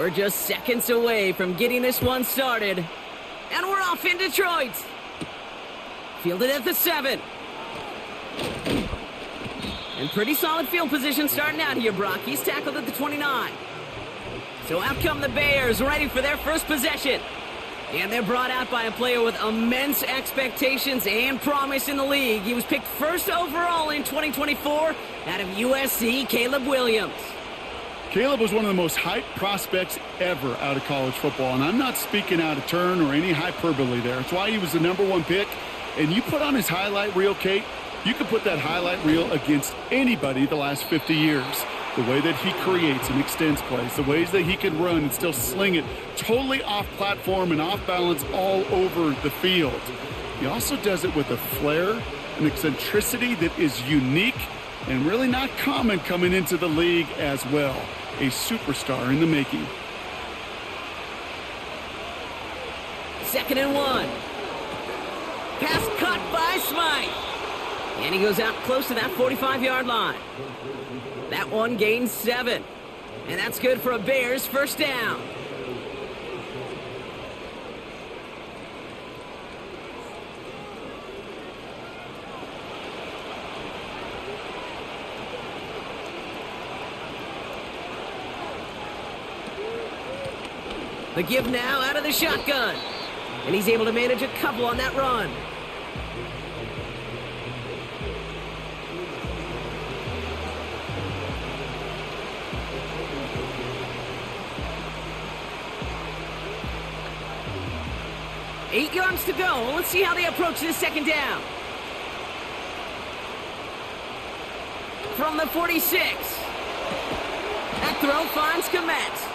We're just seconds away from getting this one started. And we're off in Detroit. Fielded at the 7. And pretty solid field position starting out here, Brock. He's tackled at the 29. So out come the Bears, ready for their first possession. And they're brought out by a player with immense expectations and promise in the league. He was picked first overall in 2024 out of USC, Caleb Williams. Caleb was one of the most hyped prospects ever out of college football, and I'm not speaking out of turn or any hyperbole there. It's why he was the #1 pick. And you put on his highlight reel, Kate, you can put that highlight reel against anybody the last 50 years. The way that he creates and extends plays, the ways that he can run and still sling it totally off platform and off balance all over the field. He also does it with a flair, an eccentricity that is unique and really not common coming into the league as well. A superstar in the making. 2nd and 1. Pass caught by Smythe. And he goes out close to that 45-yard line. That one gains 7. And that's good for a Bears first down. The give now out of the shotgun. And he's able to manage a couple on that run. Eight yards to go. Let's see how they approach this second down. From the 46. That throw finds Komet.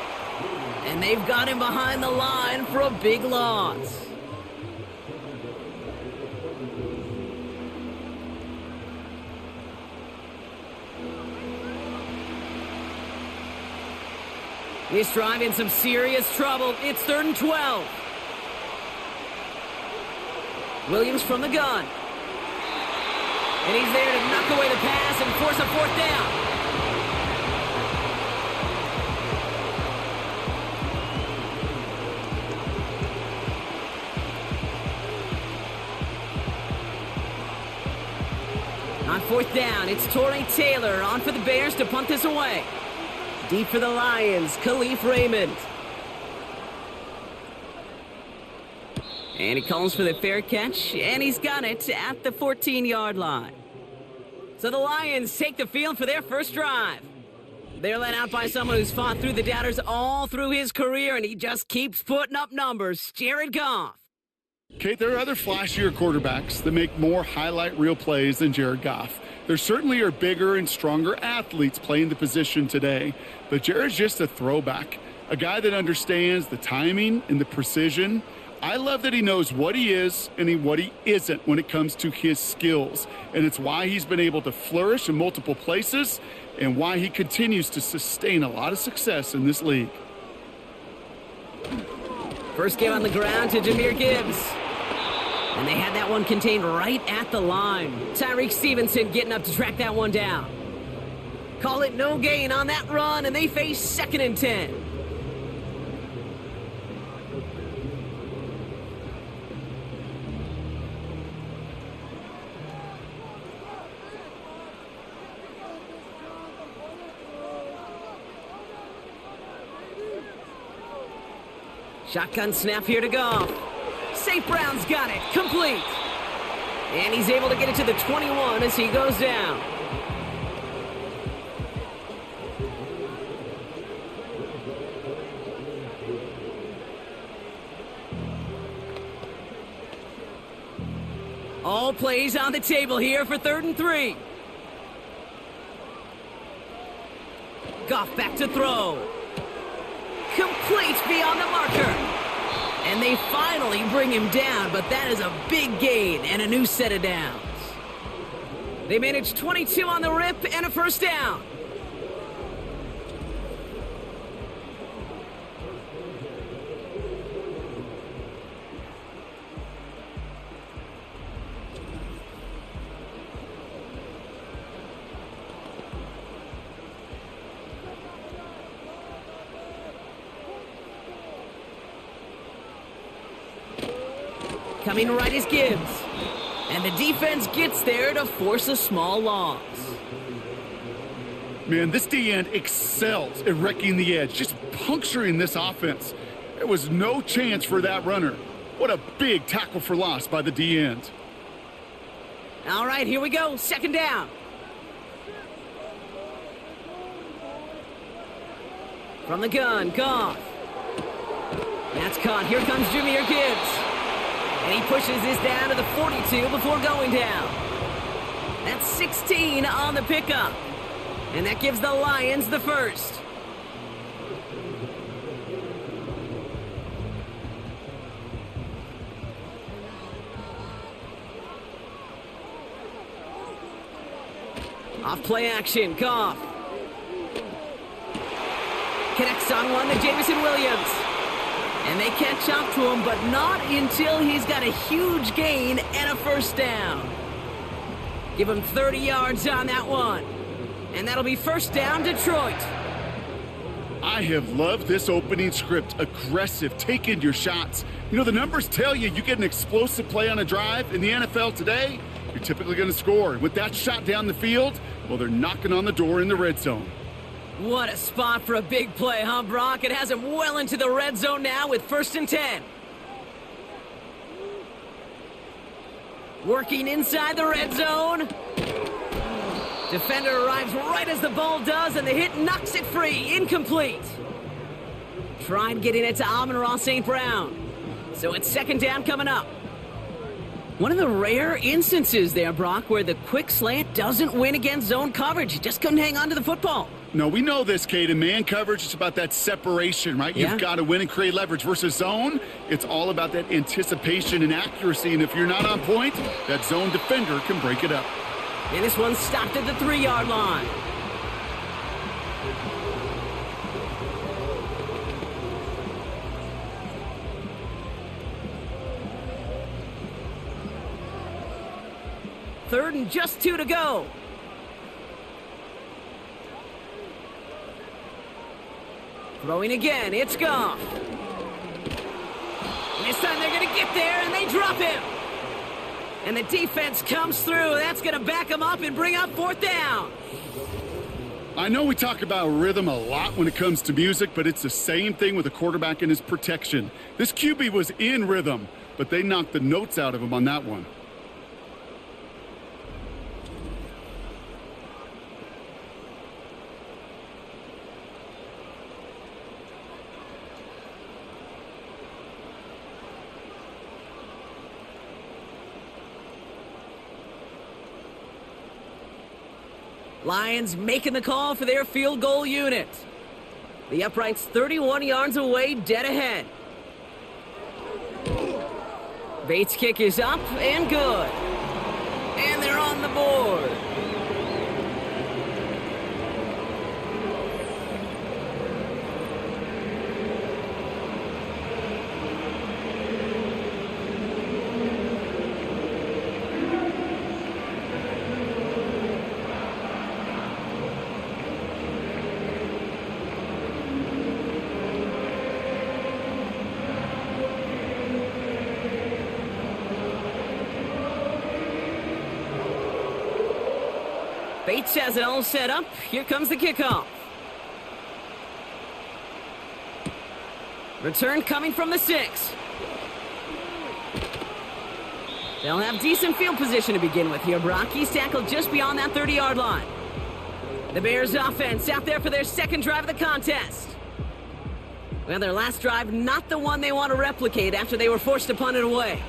And they've got him behind the line for a big loss. This drive in some serious trouble. It's 3rd and 12. Williams from the gun. And he's there to knock away the pass and force a 4th down. On 4th down, it's Torrey Taylor on for the Bears to punt this away. Deep for the Lions, Khalif Raymond. And he calls for the fair catch, and he's got it at the 14-yard line. So the Lions take the field for their first drive. They're led out by someone who's fought through the doubters all through his career, and he just keeps putting up numbers. Jared Goff. Kate, there are other flashier quarterbacks that make more highlight reel plays than Jared Goff. There certainly are bigger and stronger athletes playing the position today, but Jared's just a throwback, a guy that understands the timing and the precision. I love that he knows what he is and what he isn't when it comes to his skills, and it's why he's been able to flourish in multiple places and why he continues to sustain a lot of success in this league. First game on the ground to Jahmyr Gibbs. And they had that one contained right at the line. Tyreek Stevenson getting up to track that one down. Call it no gain on that run, and they face 2nd and 10. Shotgun snap here to Goff. St. Brown's got it. Complete. And he's able to get it to the 21 as he goes down. All plays on the table here for 3rd and 3. Goff back to throw. Complete beyond the marker. And they finally bring him down, but that is a big gain and a new set of downs. They managed 22 on the rip and a first down. Coming right is Gibbs. And the defense gets there to force a small loss. Man, this D-end excels at wrecking the edge, just puncturing this offense. There was no chance for that runner. What a big tackle for loss by the D-end. All right, here we go. Second down. From the gun, Goff. That's caught. Here comes Jahmyr Gibbs. And he pushes this down to the 42 before going down. That's 16 on the pickup. And that gives the Lions the first. Off play action, Goff. Connects on one to Jameson Williams. And they catch up to him, but not until he's got a huge gain and a first down. Give him 30 yards on that one. And that'll be first down, Detroit. I have loved this opening script. Aggressive, taking your shots. You know, the numbers tell you get an explosive play on a drive. In the NFL today, you're typically going to score. With that shot down the field, well, they're knocking on the door in the red zone. What a spot for a big play, huh, Brock? It has him well into the red zone now with 1st and 10. Working inside the red zone. Defender arrives right as the ball does, and the hit knocks it free. Incomplete. Tried getting it to Amon-Ra St. Brown. So it's second down coming up. One of the rare instances there, Brock, where the quick slant doesn't win against zone coverage. He just couldn't hang on to the football. No, we know this, Kate. In man coverage, it's about that separation, right? Yeah. You've got to win and create leverage versus zone. It's all about that anticipation and accuracy, and if you're not on point, that zone defender can break it up. And this one stopped at the 3-yard line. Third and just 2 to go. Throwing again, it's Goff. And this time they're going to get there, and they drop him. And the defense comes through. That's going to back them up and bring up 4th down. I know we talk about rhythm a lot when it comes to music, but it's the same thing with a quarterback and his protection. This QB was in rhythm, but they knocked the notes out of him on that one. Lions making the call for their field goal unit. The upright's 31 yards away, dead ahead. Bates' kick is up and good. And they're on the board. Bates has it all set up. Here comes the kickoff. Return coming from the 6. They'll have decent field position to begin with here, Brock. He's tackled just beyond that 30-yard line. The Bears offense out there for their second drive of the contest. Well, their last drive, not the one they want to replicate after they were forced to punt it away.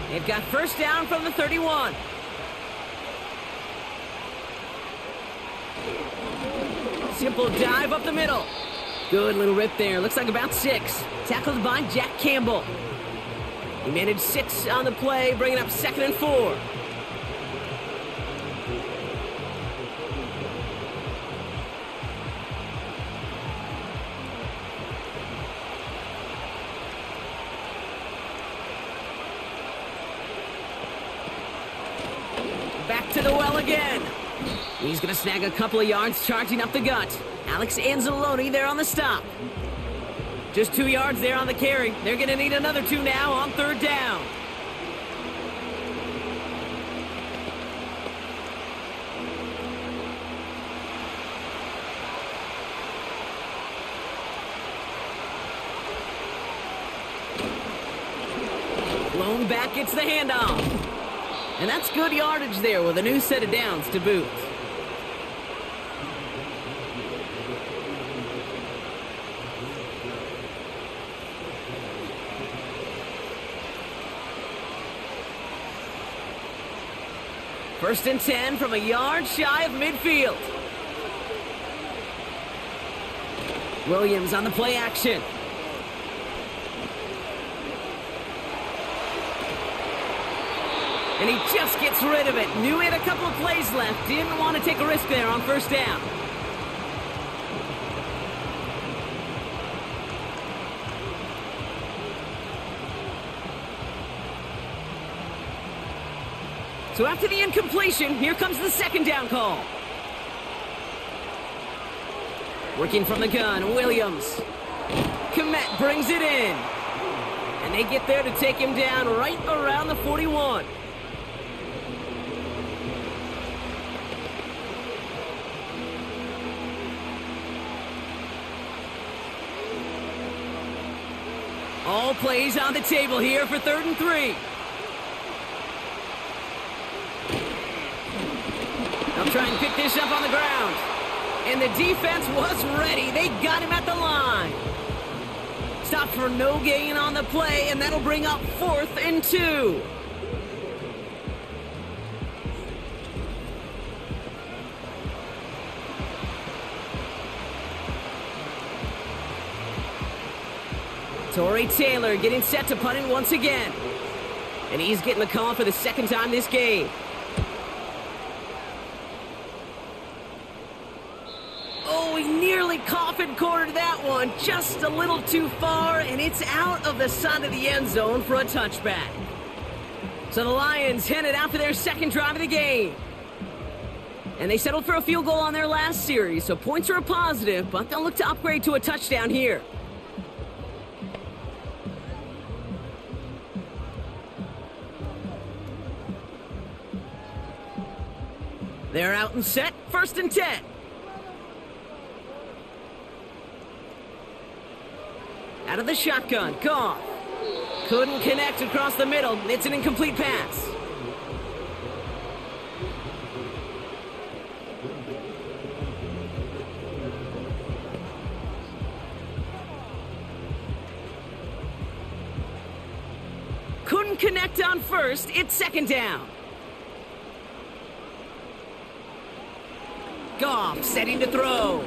They've got first down from the 31. Simple dive up the middle. Good little rip there. Looks like about 6. Tackled by Jack Campbell. He managed 6 on the play, bringing up 2nd and 4. the well again. He's going to snag a couple of yards charging up the gut. Alex Anzalone there on the stop. Just 2 yards there on the carry. They're going to need another 2 now on third down. Blown back gets the handoff. And that's good yardage there with a new set of downs to boot. First and 10 from a yard shy of midfield. Williams on the play action. And he just gets rid of it. Knew he had a couple of plays left. Didn't want to take a risk there on first down. So after the incompletion, here comes the second down call. Working from the gun, Williams. Komet brings it in. And they get there to take him down right around the 41. All plays on the table here for 3rd and 3. They'll try and pick this up on the ground. And the defense was ready. They got him at the line. Stop for no gain on the play, and that'll bring up 4th and 2. Torrey Taylor getting set to punt it once again. And he's getting the call for the second time this game. Oh, he nearly coffin cornered that one. Just a little too far, and it's out of the side of the end zone for a touchback. So the Lions headed out for their second drive of the game. And they settled for a field goal on their last series, so points are a positive, but they'll look to upgrade to a touchdown here. They're out and set, 1st and 10. Out of the shotgun, Goff. Couldn't connect across the middle. It's an incomplete pass. Couldn't connect on first. It's 2nd down. Goff setting to throw.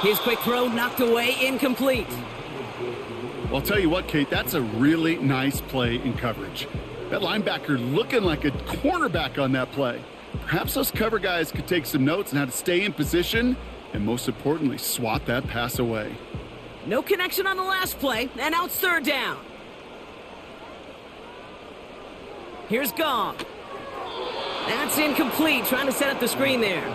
His quick throw knocked away, incomplete. Well, I'll tell you what, Kate, that's a really nice play in coverage. That linebacker looking like a cornerback on that play. Perhaps those cover guys could take some notes on how to stay in position and, most importantly, swat that pass away. No connection on the last play, and now it's 3rd down. Here's Goff. That's incomplete, trying to set up the screen there.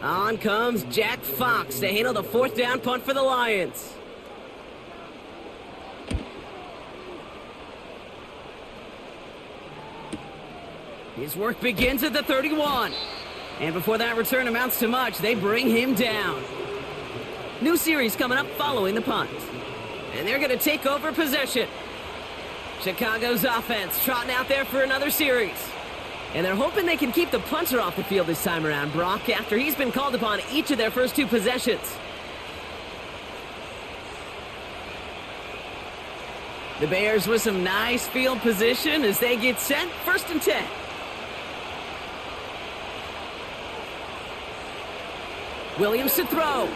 On comes Jack Fox to handle the 4th down punt for the Lions. His work begins at the 31. And before that return amounts to much, they bring him down. New series coming up following the punt. And they're going to take over possession. Chicago's offense trotting out there for another series. And they're hoping they can keep the punter off the field this time around, Brock, after he's been called upon each of their first 2 possessions. The Bears with some nice field position as they get set, 1st and 10. Williams to throw.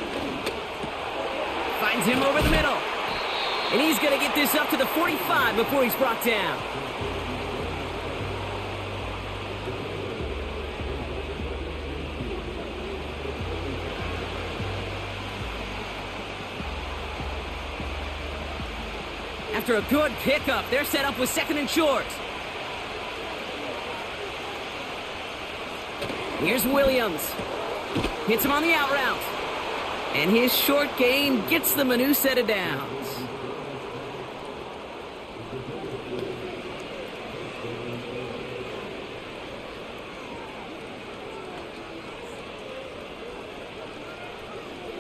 Finds him over the middle. And he's going to get this up to the 45 before he's brought down. after a good pickup. They're set up with second and short. Here's Williams. Hits him on the out route. And his short gain gets them a new set of downs.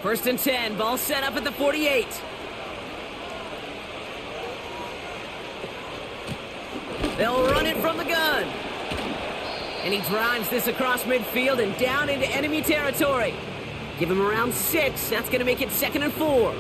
First and 10, ball set up at the 48. They'll run it from the gun. And he drives this across midfield and down into enemy territory. Give him around 6. That's going to make it 2nd and 4.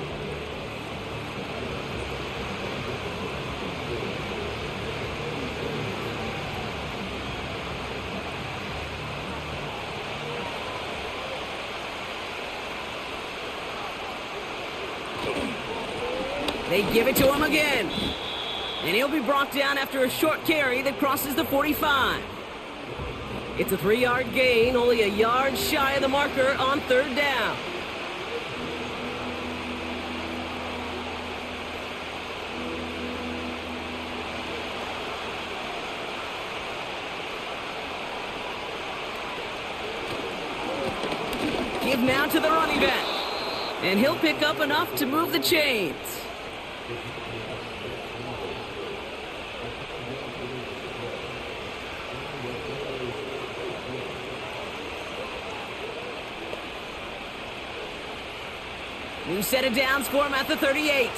They give it to him again. And he'll be brought down after a short carry that crosses the 45. It's a 3-yard gain, only a yard shy of the marker on 3rd down. Give now to the running back. And he'll pick up enough to move the chains. New set of downs for him at the 38.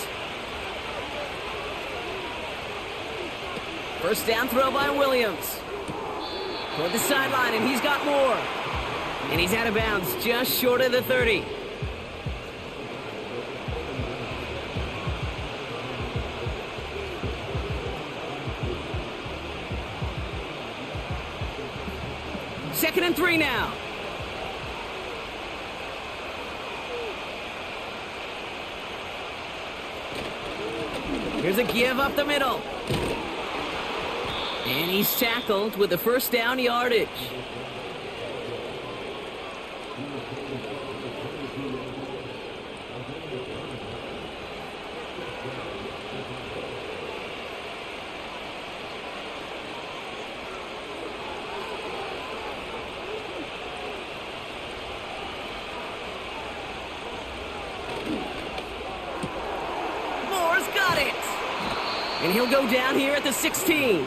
First down throw by Williams. Toward the sideline, and he's got more. And he's out of bounds just short of the 30. Second and 3 now. Here's a give up the middle. And he's tackled with the first down yardage. And he'll go down here at the 16.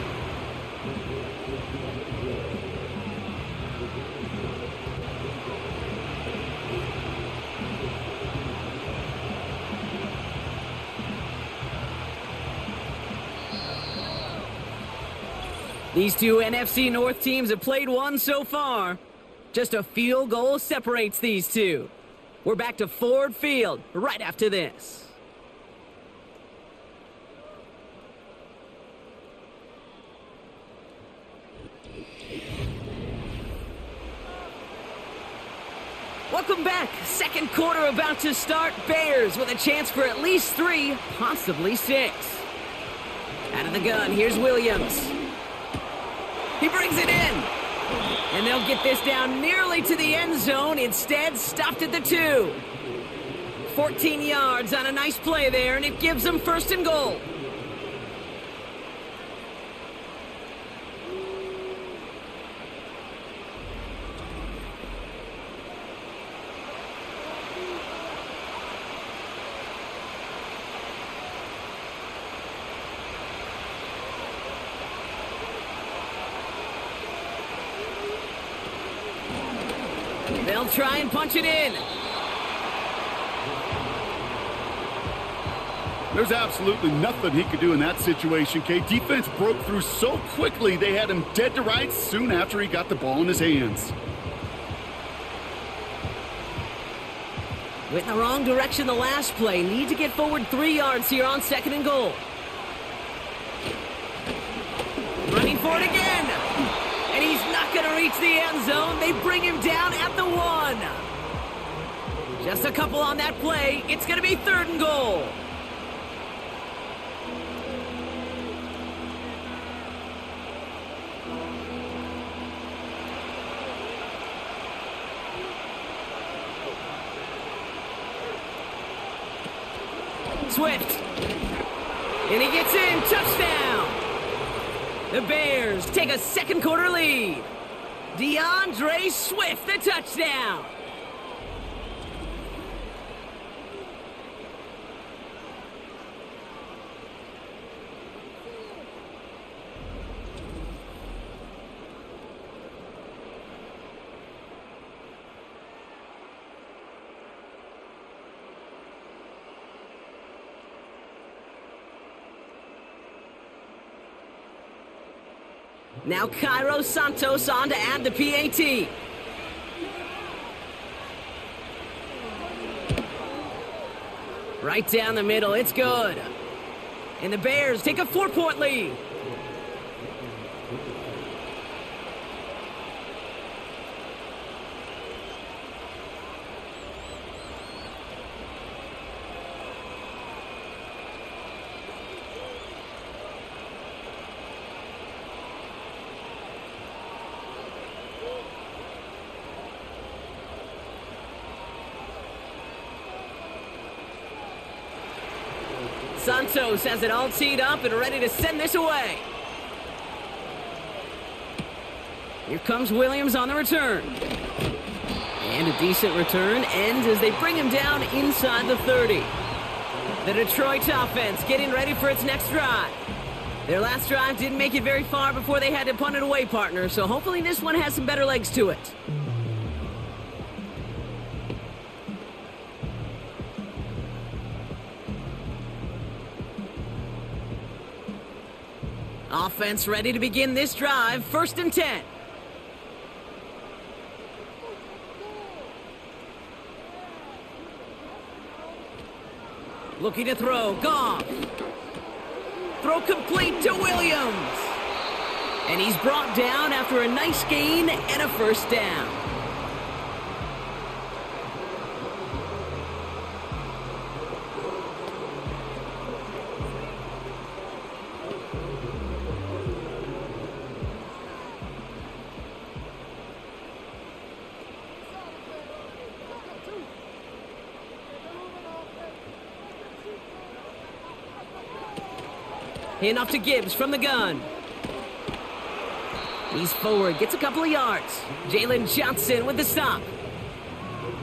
These two NFC North teams have played one so far. Just a field goal separates these two. We're back to Ford Field right after this. Welcome back. Second quarter about to start. Bears with a chance for at least 3, possibly 6. Out of the gun, here's Williams. He brings it in. And they'll get this down nearly to the end zone. Instead, stopped at the 2. 14 yards on a nice play there, and it gives them 1st and goal. They'll try and punch it in. There's absolutely nothing he could do in that situation, Kate. Defense broke through so quickly, they had him dead to rights soon after he got the ball in his hands. Went in the wrong direction the last play. Need to get forward 3 yards here on 2nd and goal. Running for it again. And he's not going to reach the end zone. They bring him down at the 1. Just a couple on that play. It's going to be 3rd and goal. Swift. And he gets in. Touchdown. The Bears take a second quarter lead. DeAndre Swift, the touchdown. Now Cairo Santos on to add the PAT. Right down the middle, it's good. And the Bears take a 4-point lead. Santos has it all teed up and ready to send this away. Here comes Williams on the return. And a decent return ends as they bring him down inside the 30. The Detroit offense getting ready for its next drive. Their last drive didn't make it very far before they had to punt it away, partner, so hopefully this one has some better legs to it. Offense ready to begin this drive. 1st and 10. Looking to throw. Goff. Throw complete to Williams. And he's brought down after a nice gain and a 1st down. Hand off to Gibbs from the gun. He's forward, gets a couple of yards. Jalen Johnson with the stop.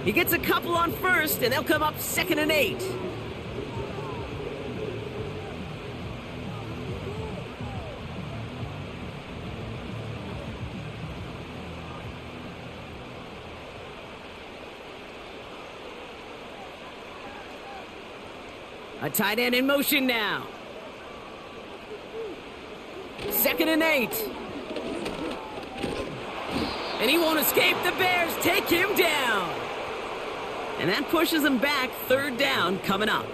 He gets a couple on 1st, and they'll come up 2nd and 8. A tight end in motion now. 2nd and 8. And he won't escape. The Bears take him down. And that pushes him back. 3rd down coming up.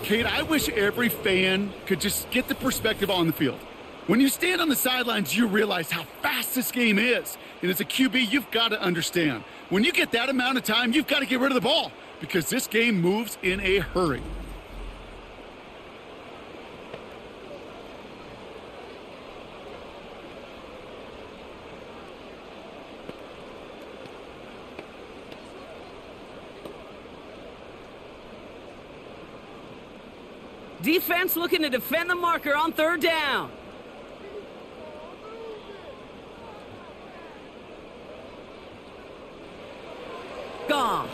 Kate, I wish every fan could just get the perspective on the field. When you stand on the sidelines, you realize how fast this game is. And as a QB, you've got to understand. When you get that amount of time, you've got to get rid of the ball because this game moves in a hurry. Defense looking to defend the marker on 3rd down. Goff.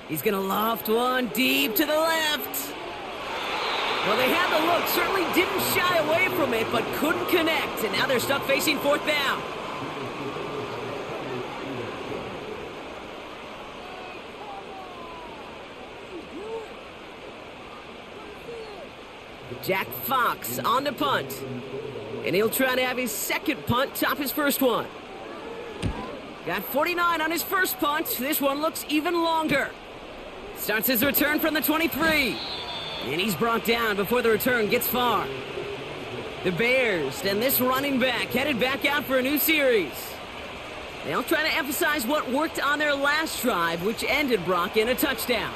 He's going to loft one deep to the left. Well, they had the look, certainly didn't shy away from it, but couldn't connect. And now they're stuck facing 4th down. Jack Fox on the punt. And he'll try to have his 2nd punt top his 1st one. Got 49 on his 1st punt. This one looks even longer. Starts his return from the 23. And he's brought down before the return gets far. The Bears and this running back headed back out for a new series. They'll try to emphasize what worked on their last drive, which ended, Brock, in a touchdown.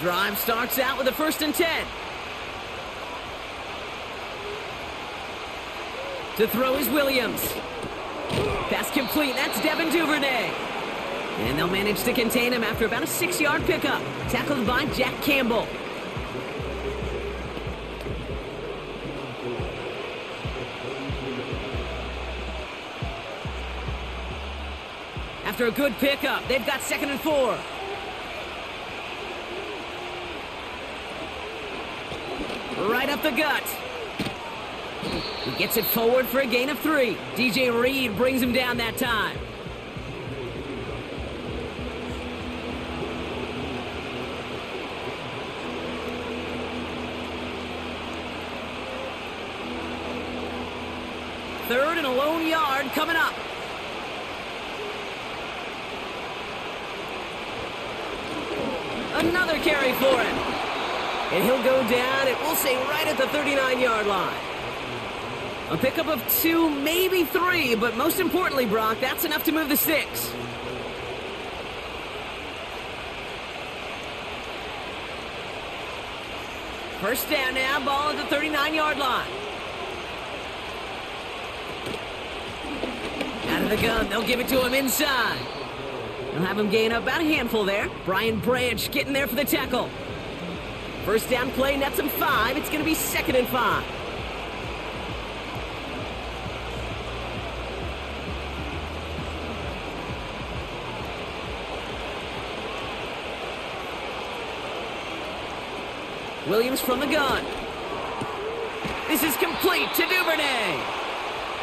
Drive starts out with a 1st and 10. To throw is Williams. Pass complete. That's Devin Duvernay. And they'll manage to contain him after about a 6-yard pickup. Tackled by Jack Campbell. After a good pickup, they've got 2nd and 4. Right up the gut. He gets it forward for a gain of 3. DJ Reed brings him down that time. Third and a lone yard coming up. Another carry for him. And he'll go down, and we'll say right at the 39-yard line. A pickup of 2, maybe 3, but most importantly, Brock, that's enough to move the sticks. First down now, ball at the 39-yard line. Out of the gun, they'll give it to him inside. They'll have him gain up about a handful there. Brian Branch getting there for the tackle. First down play, nets him 5. It's going to be 2nd and 5. Williams from the gun. This is complete to Duvernay.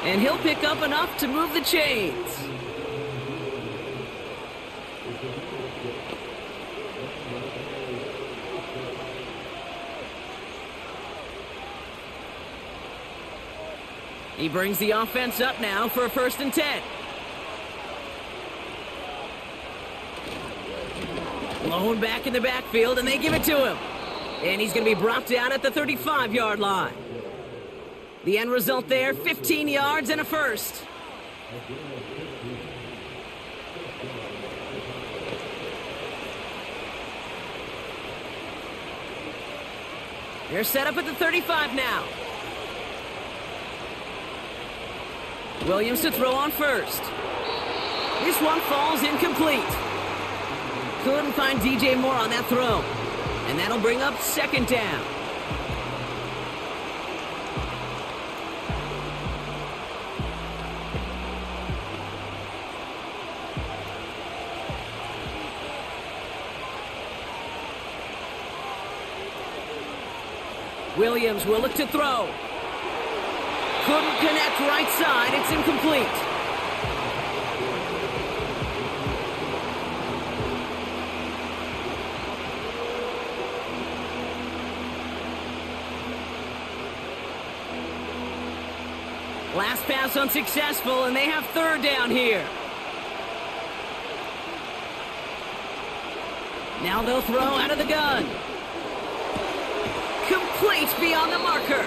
And he'll pick up enough to move the chains. He brings the offense up now for a 1st and 10. Blown back in the backfield, and they give it to him. And he's going to be brought down at the 35-yard line. The end result there, 15 yards and a 1st. They're set up at the 35 now. Williams to throw on 1st. This one falls incomplete. Couldn't find DJ Moore on that throw. And that'll bring up 2nd down. Williams will look to throw. Couldn't connect right side. It's incomplete. Last pass unsuccessful, and they have 3rd down here. Now they'll throw out of the gun. Complete beyond the marker.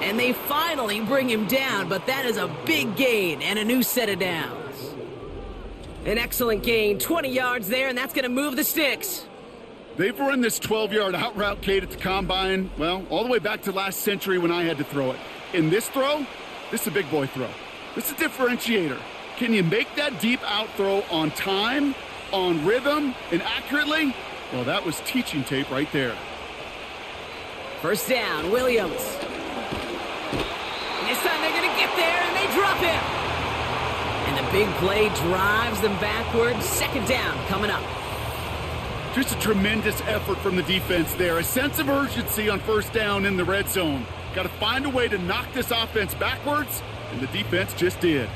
And they finally bring him down, but that is a big gain and a new set of downs. An excellent gain, 20 yards there, and that's going to move the sticks. They've run this 12-yard out route, Kate, at the combine, well, all the way back to last century when I had to throw it. In this throw, this is a big boy throw. This is a differentiator. Can you make that deep out throw on time, on rhythm, and accurately? Well, that was teaching tape right there. First down, Williams. This time they're going to get there, and they drop him. And the big play drives them backwards. 2nd down coming up. Just a tremendous effort from the defense there. A sense of urgency on 1st down in the red zone. Got to find a way to knock this offense backwards, and the defense just did.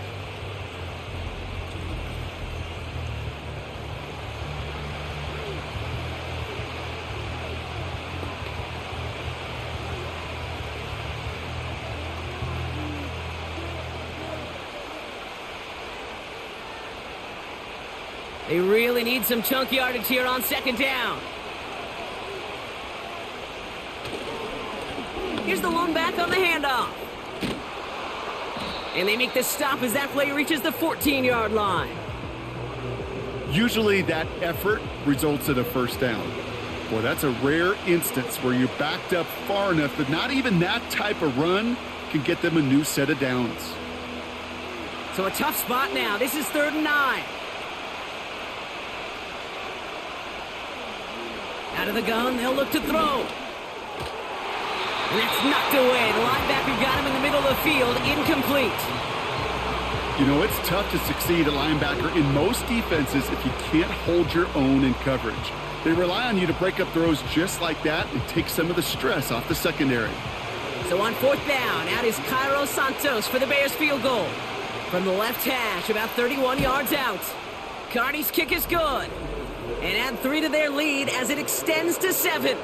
They really need some chunk yardage here on 2nd down. Here's the lone back on the handoff. And they make the stop as that play reaches the 14-yard line. Usually that effort results in a 1st down. Boy, that's a rare instance where you're backed up far enough that not even that type of run can get them a new set of downs. So a tough spot now. This is 3rd and 9. Out of the gun, they'll look to throw. And that's knocked away. The linebacker got him in the middle of the field. Incomplete. You know, it's tough to succeed at linebacker in most defenses if you can't hold your own in coverage. They rely on you to break up throws just like that and take some of the stress off the secondary. So on 4th down, out is Cairo Santos for the Bears field goal. From the left hash, about 31 yards out. Carney's kick is good. And add 3 to their lead as it extends to 7.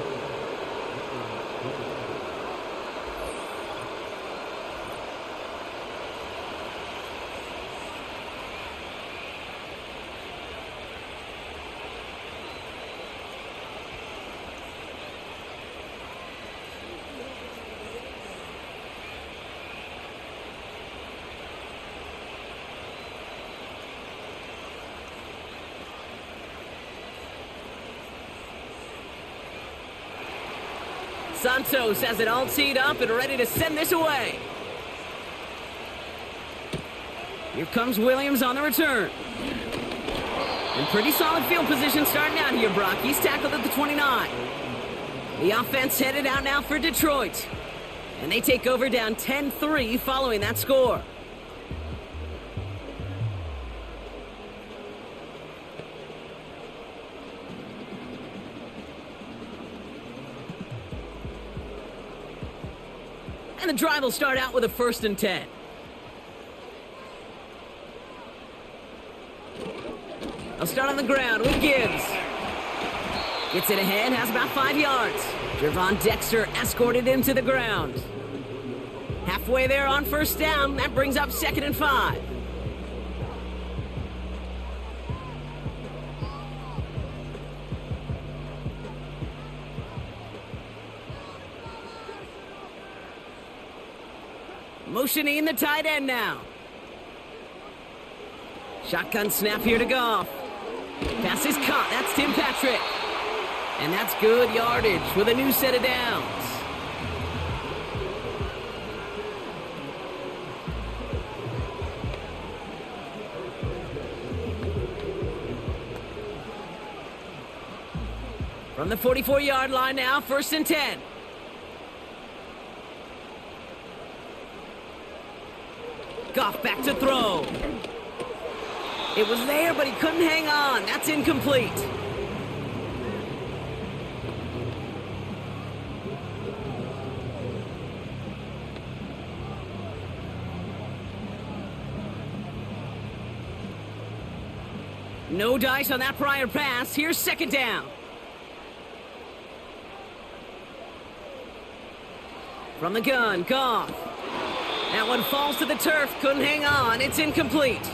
Santos has it all teed up and ready to send this away. Here comes Williams on the return. In pretty solid field position starting out here, Brock. He's tackled at the 29. The offense headed out now for Detroit. And they take over down 10-3 following that score. And the drive will start out with a 1st and 10. They'll start on the ground with Gibbs. Gets it ahead, has about 5 yards. Javon Dexter escorted him to the ground. Halfway there on 1st down, that brings up 2nd and 5. Motioning the tight end now. Shotgun snap here to Goff. Pass is caught. That's Tim Patrick. And that's good yardage with a new set of downs. From the 44-yard line now, 1st and 10. Goff back to throw. It was there, but he couldn't hang on. That's incomplete. No dice on that prior pass. Here's 2nd down. From the gun, Goff. That one falls to the turf, couldn't hang on. It's incomplete.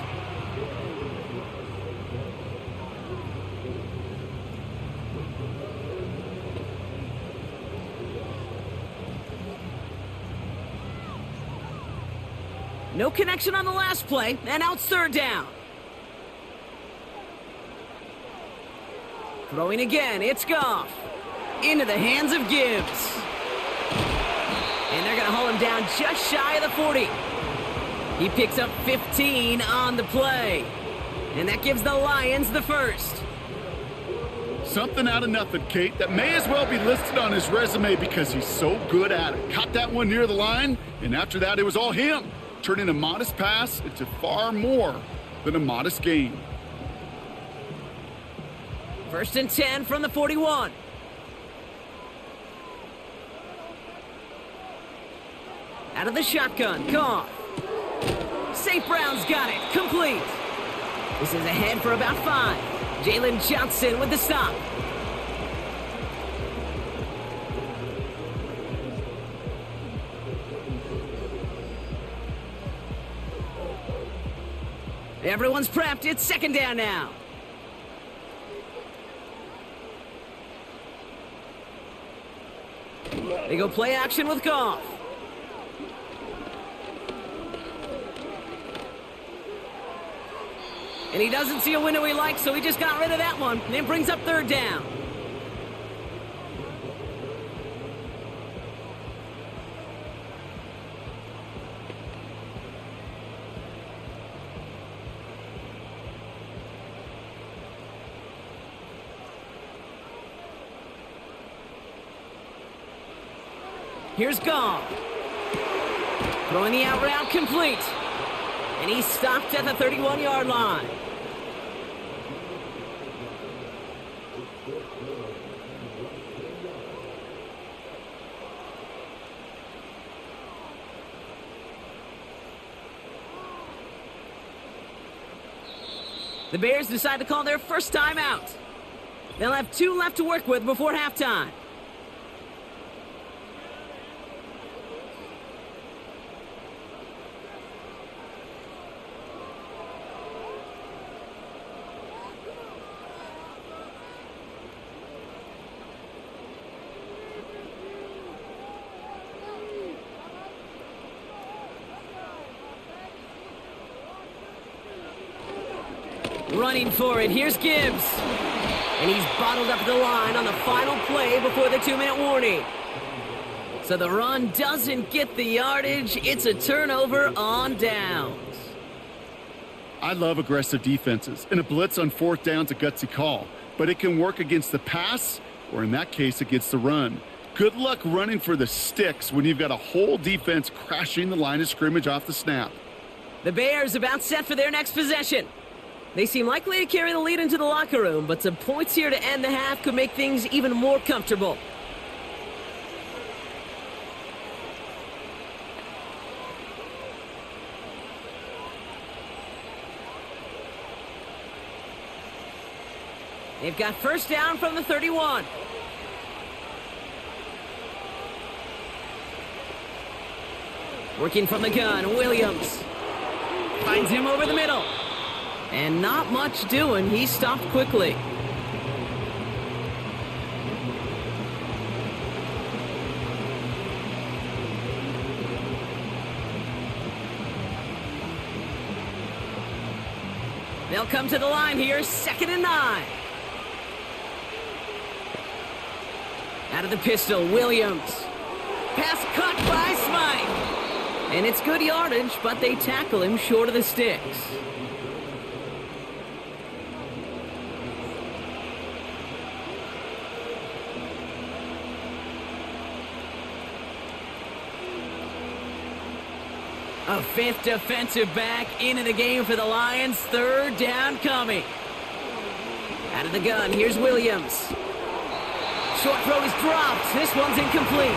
No connection on the last play, and now it's 3rd down. Throwing again, it's Goff. Into the hands of Gibbs. And they're going to haul him down just shy of the 40. He picks up 15 on the play. And that gives the Lions the 1st. Something out of nothing, Kate, that may as well be listed on his resume because he's so good at it. Caught that one near the line, and after that, it was all him. Turning a modest pass into far more than a modest gain. 1st and 10 from the 41. Out of the shotgun, Goff. St. Brown's got it, complete. This is ahead for about 5. Jalen Johnson with the stop. Everyone's prepped, it's 2nd down now. They go play action with Goff. And he doesn't see a window he likes, so he just got rid of that one. And it brings up 3rd down. Here's Goff. Throwing the out route complete. And he's stopped at the 31-yard line. The Bears decide to call their first timeout. They'll have 2 left to work with before halftime. Running for it, here's Gibbs. And he's bottled up the line on the final play before the 2-minute warning. So the run doesn't get the yardage. It's a turnover on downs. I love aggressive defenses, and a blitz on 4th down's a gutsy call. But it can work against the pass, or in that case, against the run. Good luck running for the sticks when you've got a whole defense crashing the line of scrimmage off the snap. The Bears about set for their next possession. They seem likely to carry the lead into the locker room, but some points here to end the half could make things even more comfortable. They've got first down from the 31. Working from the gun, Williams finds him over the middle. And not much doing. He stopped quickly. They'll come to the line here, 2nd and 9. Out of the pistol, Williams. Pass caught by Smythe. And it's good yardage, but they tackle him short of the sticks. A 5th defensive back into the game for the Lions. 3rd down coming. Out of the gun, here's Williams. Short throw is dropped. This one's incomplete.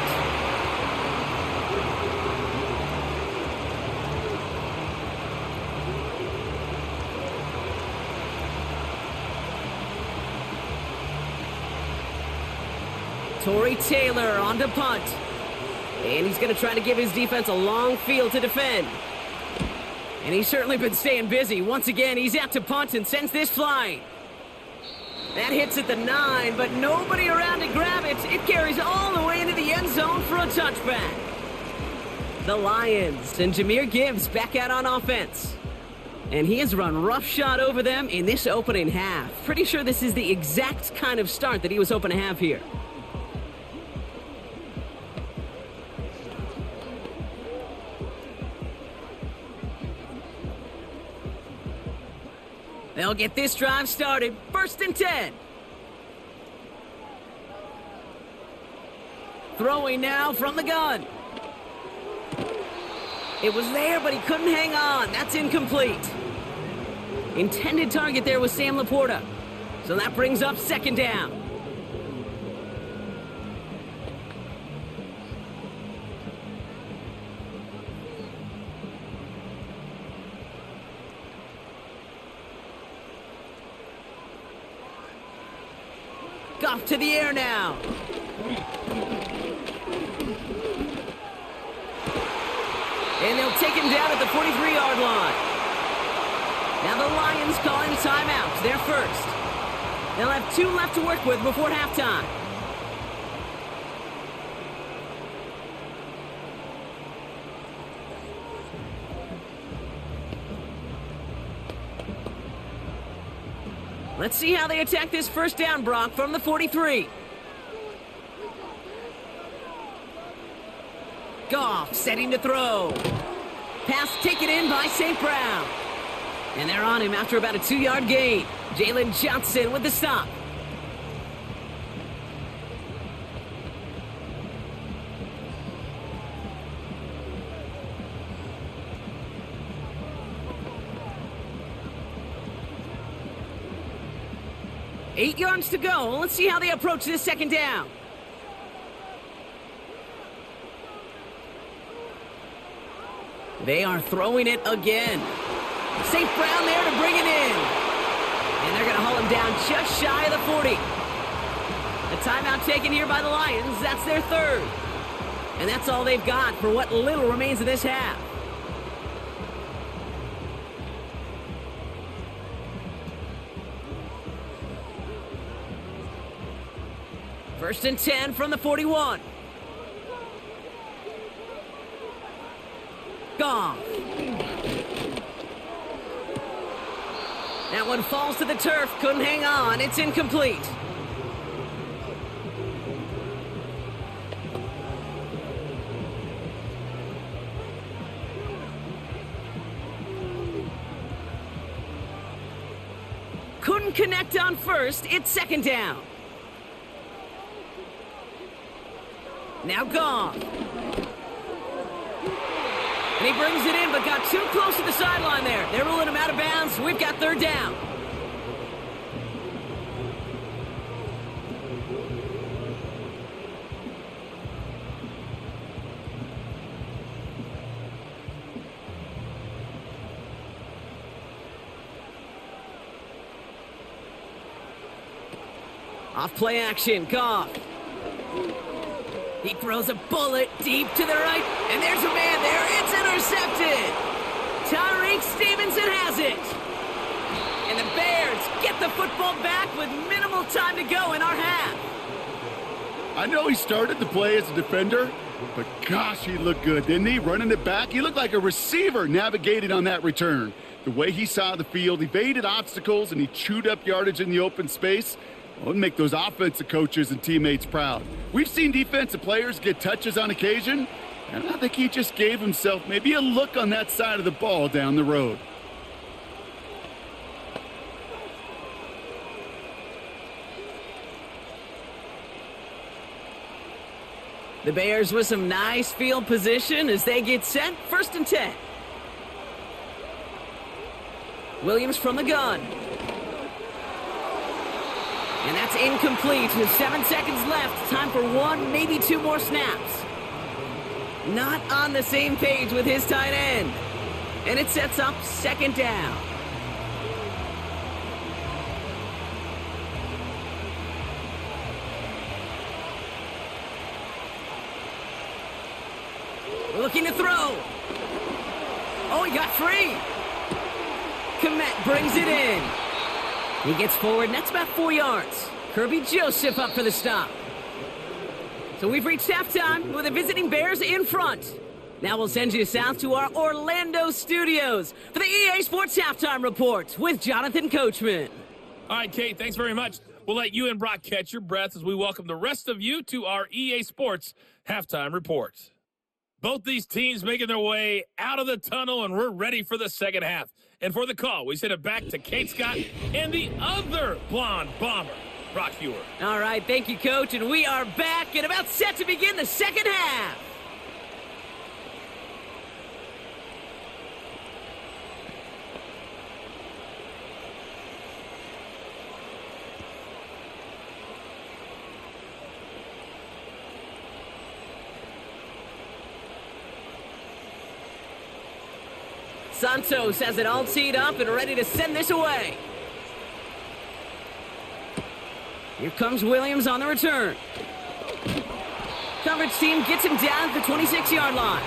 Torrey Taylor on to punt. And he's going to try to give his defense a long field to defend. And he's certainly been staying busy. Once again, he's out to punt and sends this flying. That hits at the 9, but nobody around to grab it. It carries all the way into the end zone for a touchback. The Lions and Jahmyr Gibbs back out on offense. And he has run roughshod over them in this opening half. Pretty sure this is the exact kind of start that he was hoping to have here. They'll get this drive started. 1st and 10. Throwing now from the gun. It was there, but he couldn't hang on. That's incomplete. Intended target there was Sam Laporta. So that brings up 2nd down. Goff to the air now. And they'll take him down at the 43-yard line. Now the Lions calling timeout. They're first. They'll have 2 left to work with before halftime. Let's see how they attack this first down, Brock, from the 43. Goff setting to throw. Pass taken in by St. Brown. And they're on him after about a 2-yard gain. Jalen Johnson with the stop. 8 yards to go. Let's see how they approach this second down. They are throwing it again. St. Brown there to bring it in. And they're going to haul him down just shy of the 40. A timeout taken here by the Lions. That's their third. And that's all they've got for what little remains of this half. First and 10 from the 41. Goff. That one falls to the turf. Couldn't hang on. It's incomplete. Couldn't connect on first. It's second down. Now Goff. And he brings it in, but got too close to the sideline there. They're ruling him out of bounds. We've got third down. Off play action, Goff. He throws a bullet deep to the right, and there's a man there. It's intercepted. Tyreek Stevenson has it. And the Bears get the football back with minimal time to go in our half. I know he started the play as a defender, but gosh, he looked good, didn't he? Running it back, he looked like a receiver navigating on that return. The way he saw the field, evaded obstacles, and he chewed up yardage in the open space. Well, it'll make those offensive coaches and teammates proud. We've seen defensive players get touches on occasion, and I think he just gave himself maybe a look on that side of the ball down the road. The Bears with some nice field position as they get set. First and 10. Williams from the gun. And that's incomplete with 7 seconds left. Time for one, maybe two more snaps. Not on the same page with his tight end. And it sets up second down. Looking to throw. Oh, he got free. Komet brings it in. He gets forward, and that's about 4 yards. Kirby Joseph up for the stop. So we've reached halftime with the visiting Bears in front. Now we'll send you south to our Orlando studios for the EA Sports Halftime Report with Jonathan Coachman. All right, Kate, thanks very much. We'll let you and Brock catch your breath as we welcome the rest of you to our EA Sports Halftime Report. Both these teams making their way out of the tunnel, and we're ready for the second half. And for the call, we send it back to Kate Scott and the other blonde bomber, Brock Hewer. All right, thank you, Coach. And we are back and about set to begin the second half. Santos has it all teed up and ready to send this away. Here comes Williams on the return. Coverage team gets him down at the 26-yard line.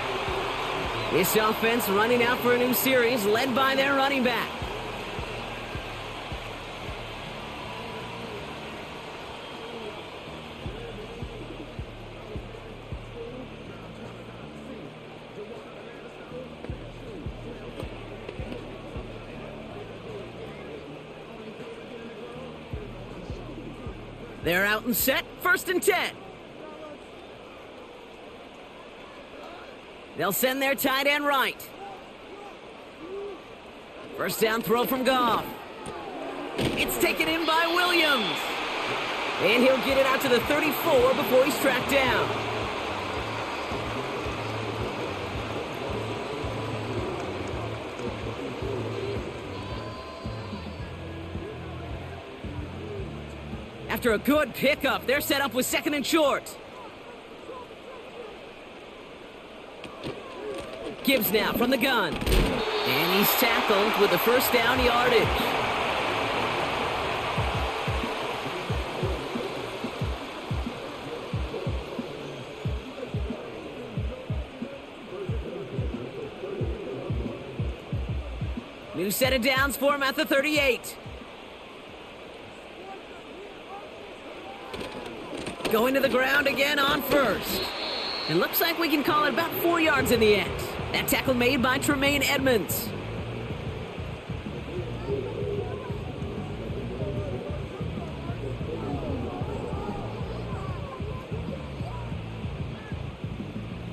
This offense running out for a new series, led by their running back. They're out and set, first and 10. They'll send their tight end right. First down throw from Goff. It's taken in by Williams. And he'll get it out to the 34 before he's tracked down. After a good pickup, they're set up with 2nd and short. Gibbs now from the gun. And he's tackled with the first down yardage. New set of downs for him at the 38. Going to the ground again on first. It looks like we can call it about 4 yards in the end. That tackle made by Tremaine Edmonds.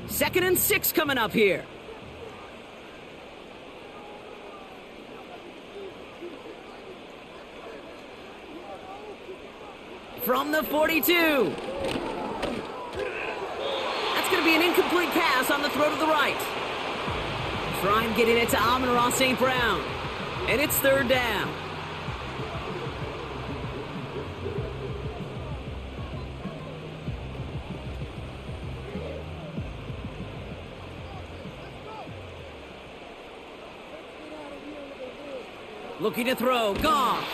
Second and 6 coming up here. From the 42. That's going to be an incomplete pass on the throw to the right. Try and get it to Amon-Ra St. Brown. And it's 3rd down. Looking to throw. Goff.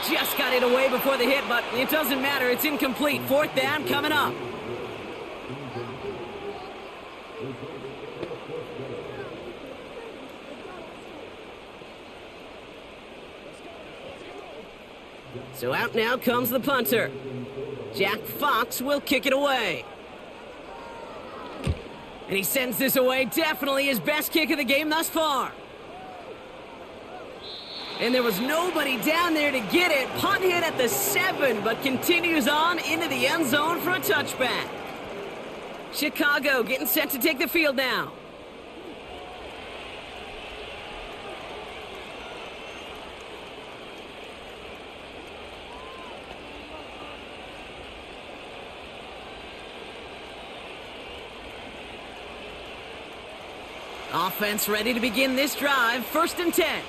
Just got it away before the hit, but it doesn't matter. It's incomplete. 4th down coming up. So out now comes the punter. Jack Fox will kick it away. And he sends this away. Definitely his best kick of the game thus far. And there was nobody down there to get it. Punt hit at the 7, but continues on into the end zone for a touchback. Chicago getting set to take the field now. Offense ready to begin this drive. 1st and 10.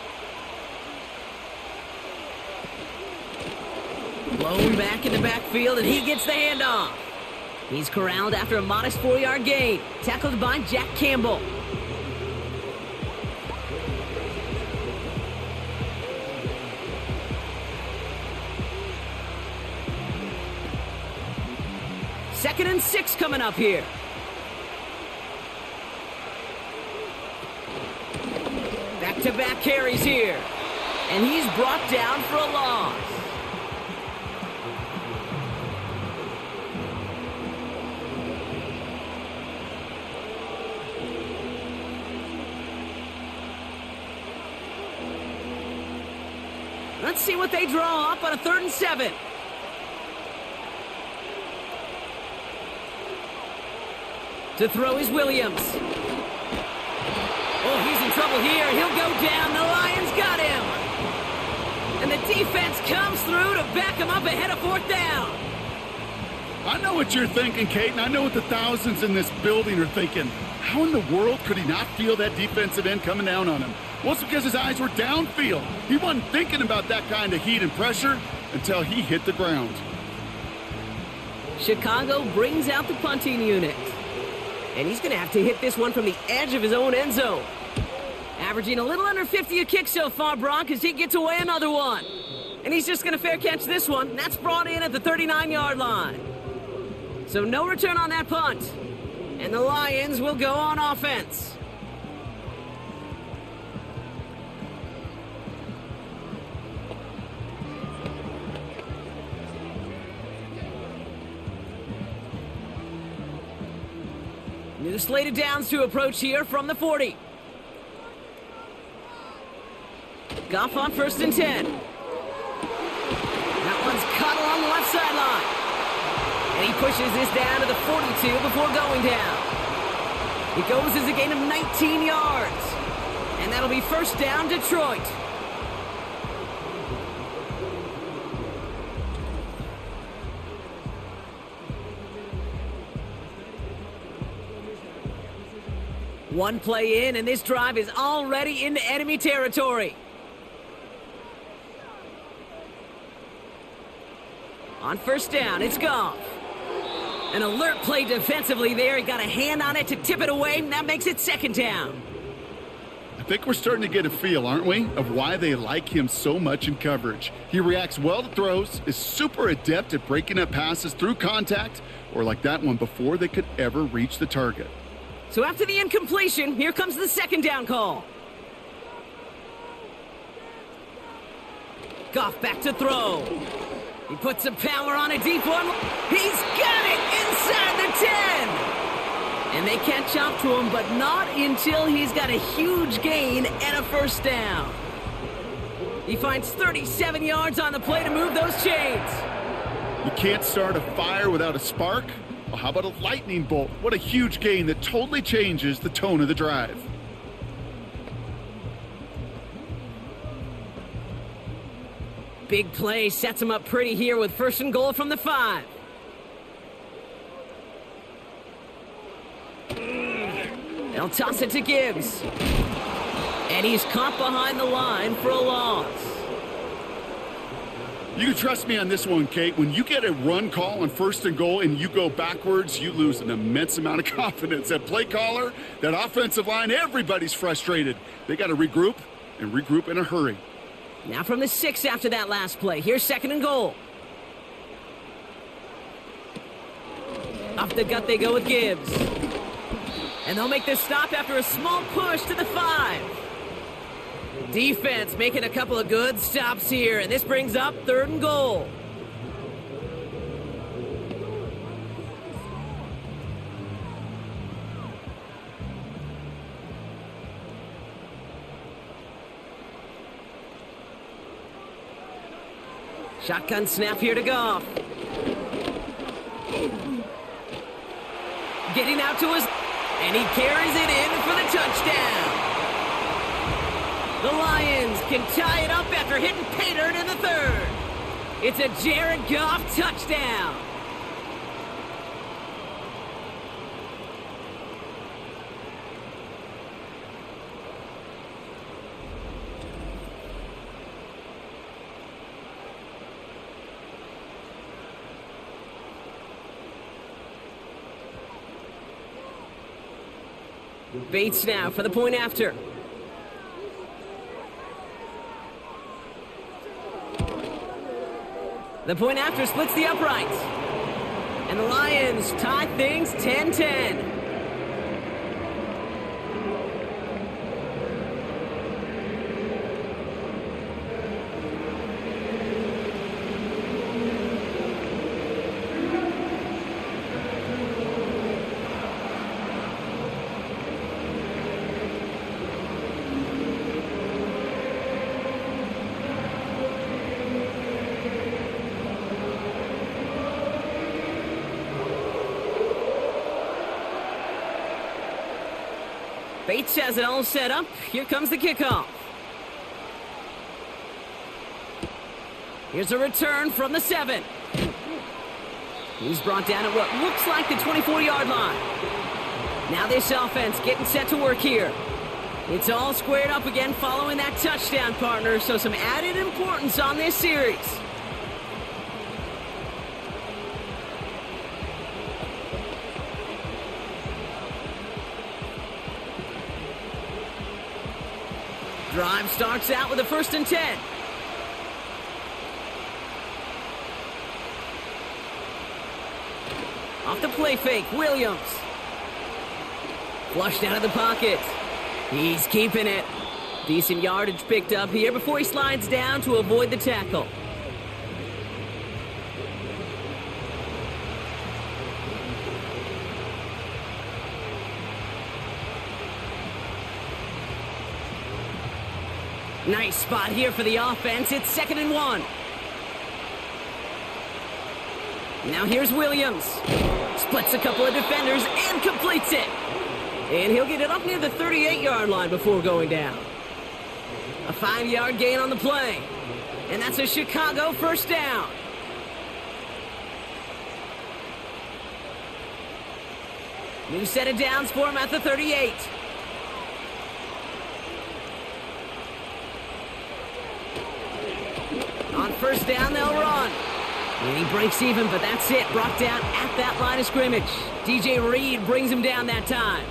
Blown back in the backfield, and he gets the handoff. He's corralled after a modest 4-yard gain. Tackled by Jack Campbell. Second and 6 coming up here. Back-to-back carries here. And he's brought down for a loss. Let's see what they draw up on a 3rd and 7. To throw is Williams. Oh, he's in trouble here. He'll go down. The Lions got him. And the defense comes through to back him up ahead of 4th down. I know what you're thinking, Kate, and I know what the thousands in this building are thinking. How in the world could he not feel that defensive end coming down on him? Well, it's because his eyes were downfield. He wasn't thinking about that kind of heat and pressure until he hit the ground. Chicago brings out the punting unit. And he's going to have to hit this one from the edge of his own end zone. Averaging a little under 50 a kick so far, Brock, as he gets away another one. And he's just going to fair catch this one. That's brought in at the 39-yard line. So no return on that punt. And the Lions will go on offense. New slated downs to approach here from the 40. Goff on 1st and 10. That one's cut along the left sideline. And he pushes this down to the 42 before going down. It goes as a gain of 19 yards. And that'll be 1st down, Detroit. One play in, and this drive is already into enemy territory. On first down, it's Goff. An alert play defensively there. He got a hand on it to tip it away, and that makes it second down. I think we're starting to get a feel, aren't we, of why they like him so much in coverage. He reacts well to throws, is super adept at breaking up passes through contact, or like that one before they could ever reach the target. So after the incompletion, here comes the second down call. Goff back to throw. He puts some power on a deep one. He's got it inside the 10. And they catch up to him, but not until he's got a huge gain and a first down. He finds 37 yards on the play to move those chains. You can't start a fire without a spark. Well, how about a lightning bolt? What a huge gain that totally changes the tone of the drive. Big play sets him up pretty here with first and goal from the 5. They'll toss it to Gibbs. And he's caught behind the line for a loss. You can trust me on this one, Kate. When you get a run call on first and goal and you go backwards, you lose an immense amount of confidence. That play caller, that offensive line, everybody's frustrated. They got to regroup and regroup in a hurry. Now from the 6 after that last play. Here's second and goal. Off the gut they go with Gibbs. And they'll make this stop after a small push to the 5. Defense making a couple of good stops here, and this brings up third and goal. Shotgun snap here to Goff. Getting out to his... And he carries it in for the touchdown. The Lions can tie it up after hitting pay dirt in the 3rd. It's a Jared Goff touchdown. Bates now for the point after. The point after splits the uprights. And the Lions tie things 10-10. Bates has it all set up. Here comes the kickoff. Here's a return from the 7. He's brought down at what looks like the 24-yard line. Now this offense getting set to work here. It's all squared up again following that touchdown, partner, so some added importance on this series. Drive starts out with a 1st and 10. Off the play fake, Williams. Flushed out of the pocket. He's keeping it. Decent yardage picked up here before he slides down to avoid the tackle. Nice spot here for the offense. It's 2nd and 1. Now here's Williams. Splits a couple of defenders and completes it. And he'll get it up near the 38-yard line before going down. A 5-yard gain on the play. And that's a Chicago first down. New set of downs for him at the 38. On first down, they'll run. And he breaks even, but that's it. Brought down at that line of scrimmage. DJ Reed brings him down that time.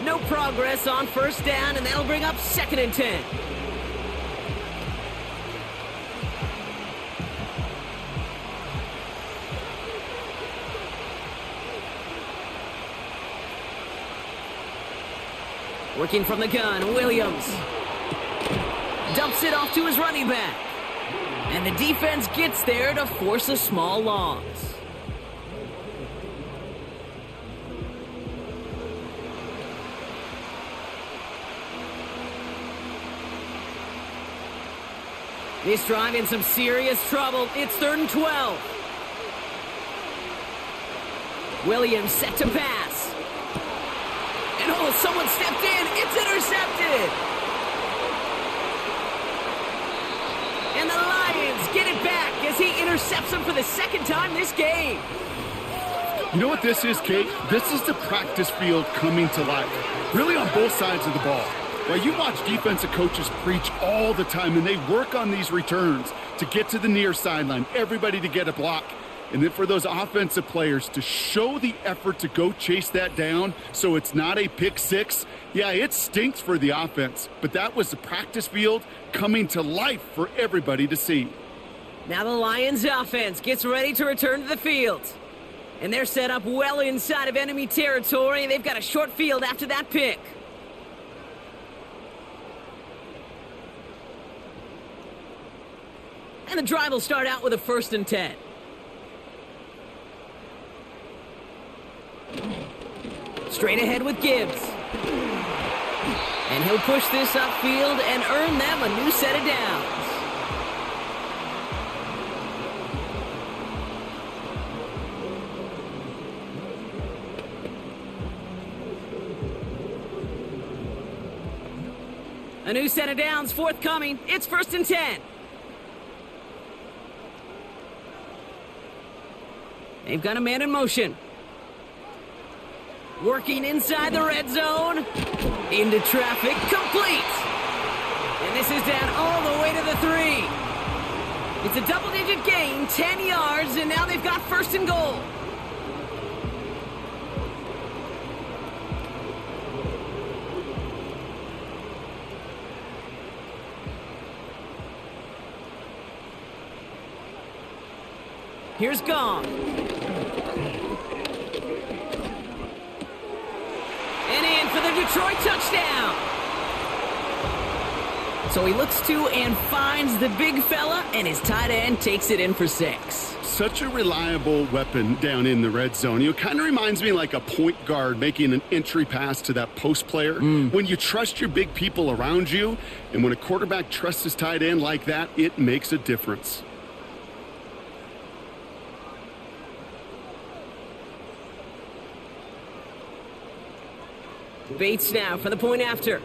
No progress on first down, and that'll bring up 2nd and 10. Working from the gun, Williams. Dumps it off to his running back. And the defense gets there to force a small loss. This drive in some serious trouble. It's 3rd and 12. Williams set to pass. And oh, someone stepped in. It's intercepted. And the Lions get it back as he intercepts him for the 2nd time this game. You know what this is, Kate? This is the practice field coming to life. Really on both sides of the ball. Well, you watch defensive coaches preach all the time, and they work on these returns to get to the near sideline, everybody to get a block. And then for those offensive players to show the effort to go chase that down so it's not a pick six. Yeah, it stinks for the offense, but that was the practice field coming to life for everybody to see. Now the Lions offense gets ready to return to the field. And they're set up well inside of enemy territory, and they've got a short field after that pick. And the drive will start out with a 1st and 10. Straight ahead with Gibbs. And he'll push this upfield and earn them a new set of downs. A new set of downs forthcoming. It's 1st and 10. They've got a man in motion. Working inside the red zone. Into traffic. Complete. And this is down all the way to the 3. It's a double-digit gain, 10 yards, and now they've got 1st and goal. Here's Gong. And in for the Detroit touchdown. So he looks to and finds the big fella, and his tight end takes it in for 6. Such a reliable weapon down in the red zone. You know, it kind of reminds me like a point guard making an entry pass to that post player. When you trust your big people around you, and when a quarterback trusts his tight end like that, it makes a difference. Bates now for the point after.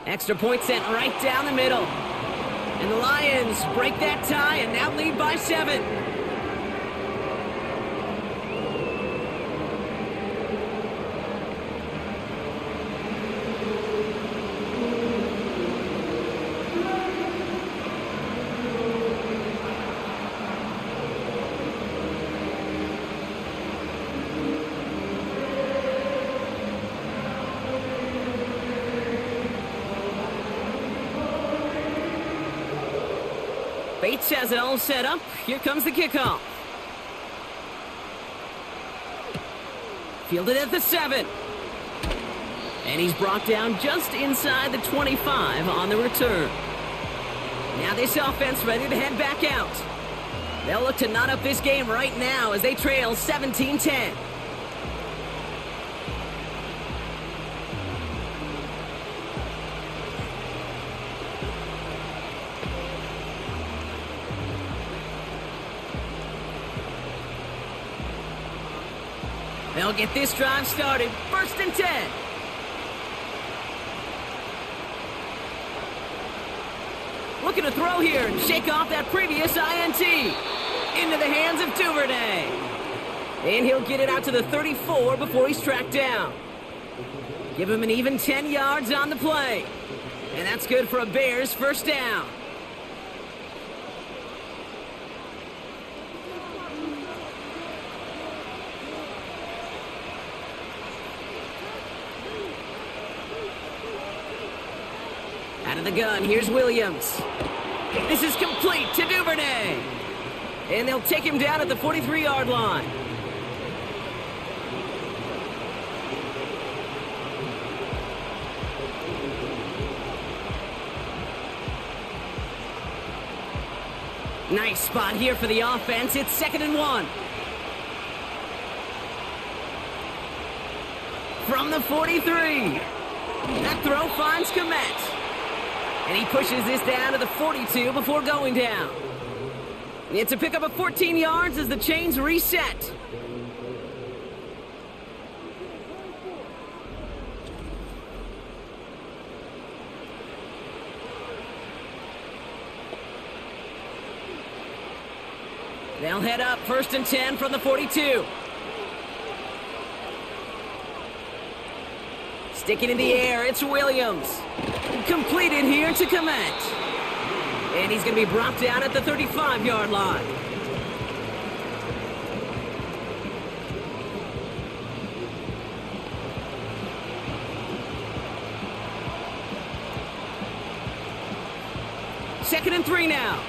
Extra point sent right down the middle. And the Lions break that tie and now lead by 7. Bates has it all set up. Here comes the kickoff. Fielded at the 7. And he's brought down just inside the 25 on the return. Now this offense ready to head back out. They'll look to knot up this game right now as they trail 17-10. They'll get this drive started. 1st and 10. Looking to throw here and shake off that previous INT. Into the hands of Duvernay. And he'll get it out to the 34 before he's tracked down. Give him an even 10 yards on the play. And that's good for a Bears first down. Out of the gun, here's Williams. This is complete to Duvernay. And they'll take him down at the 43-yard line. Nice spot here for the offense. It's 2nd and 1. From the 43. That throw finds Komet. And he pushes this down to the 42 before going down. It's a pickup of 14 yards as the chains reset. They'll head up 1st and 10 from the 42. Sticking in the air, it's Williams. Completed here to Komet. And he's going to be brought down at the 35-yard line. Second and 3 now.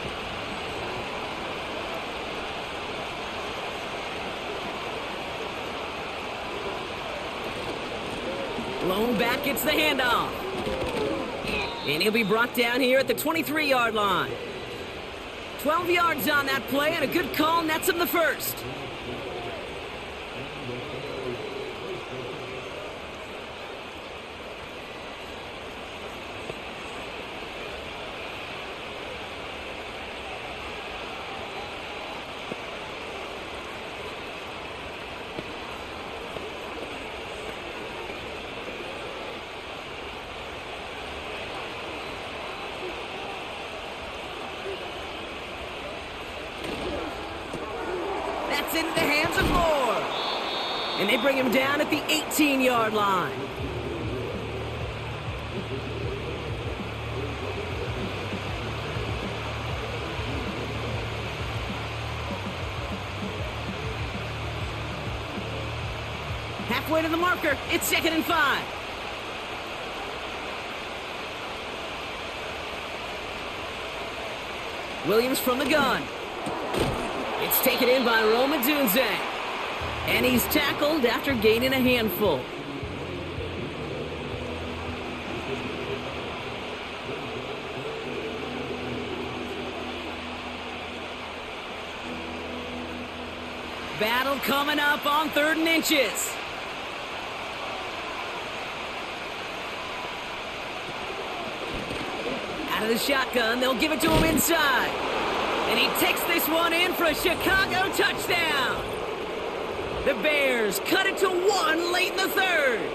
Lone back gets the handoff. And he'll be brought down here at the 23-yard line. 12 yards on that play, and a good call nets him the first. Into the hands of Moore. And they bring him down at the 18-yard line. Halfway to the marker, it's 2nd and 5. Williams from the gun. It's taken in by Roma Dunze. And he's tackled after gaining a handful. Battle coming up on 3rd and inches. Out of the shotgun, they'll give it to him inside. And he takes this one in for a Chicago touchdown. The Bears cut it to 1 late in the 3rd.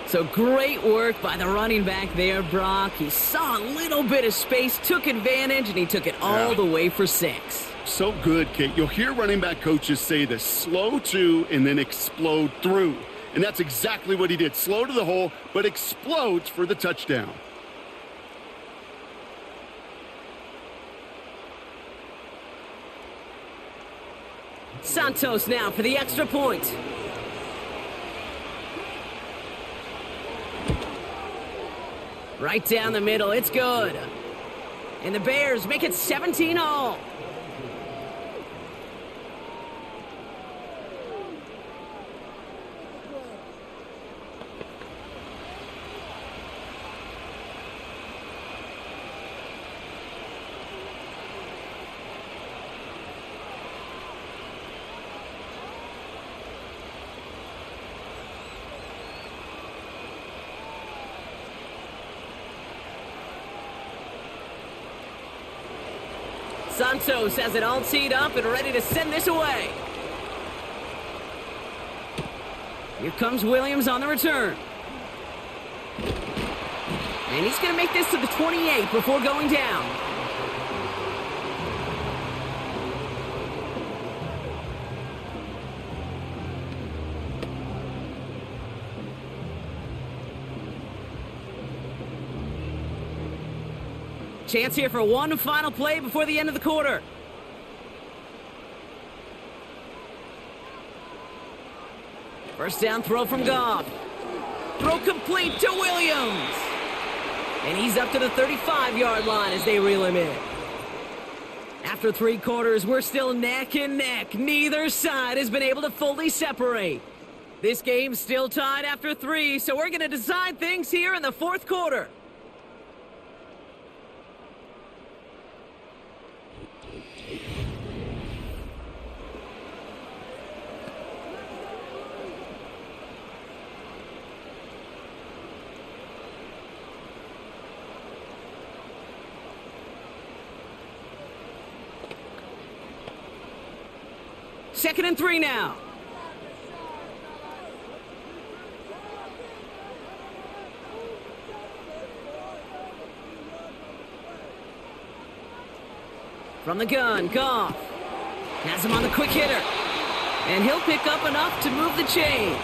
So great work by the running back there, Brock. He saw a little bit of space, took advantage, and he took it all the way for 6. So good, Kate. You'll hear running back coaches say this: slow to and then explode through. And that's exactly what he did. Slow to the hole, but explodes for the touchdown. Santos now for the extra point. Right down the middle, it's good. And the Bears make it 17-all. Santos has it all teed up and ready to send this away. Here comes Williams on the return. And he's going to make this to the 28 before going down. Chance here for one final play before the end of the quarter. First down throw from Goff. Throw complete to Williams. And he's up to the 35-yard line as they reel him in. After 3 quarters, we're still neck and neck. Neither side has been able to fully separate. This game's still tied after 3, so we're going to decide things here in the 4th quarter. Second and 3 now. From the gun, Goff. Has him on the quick hitter. And he'll pick up enough to move the chains.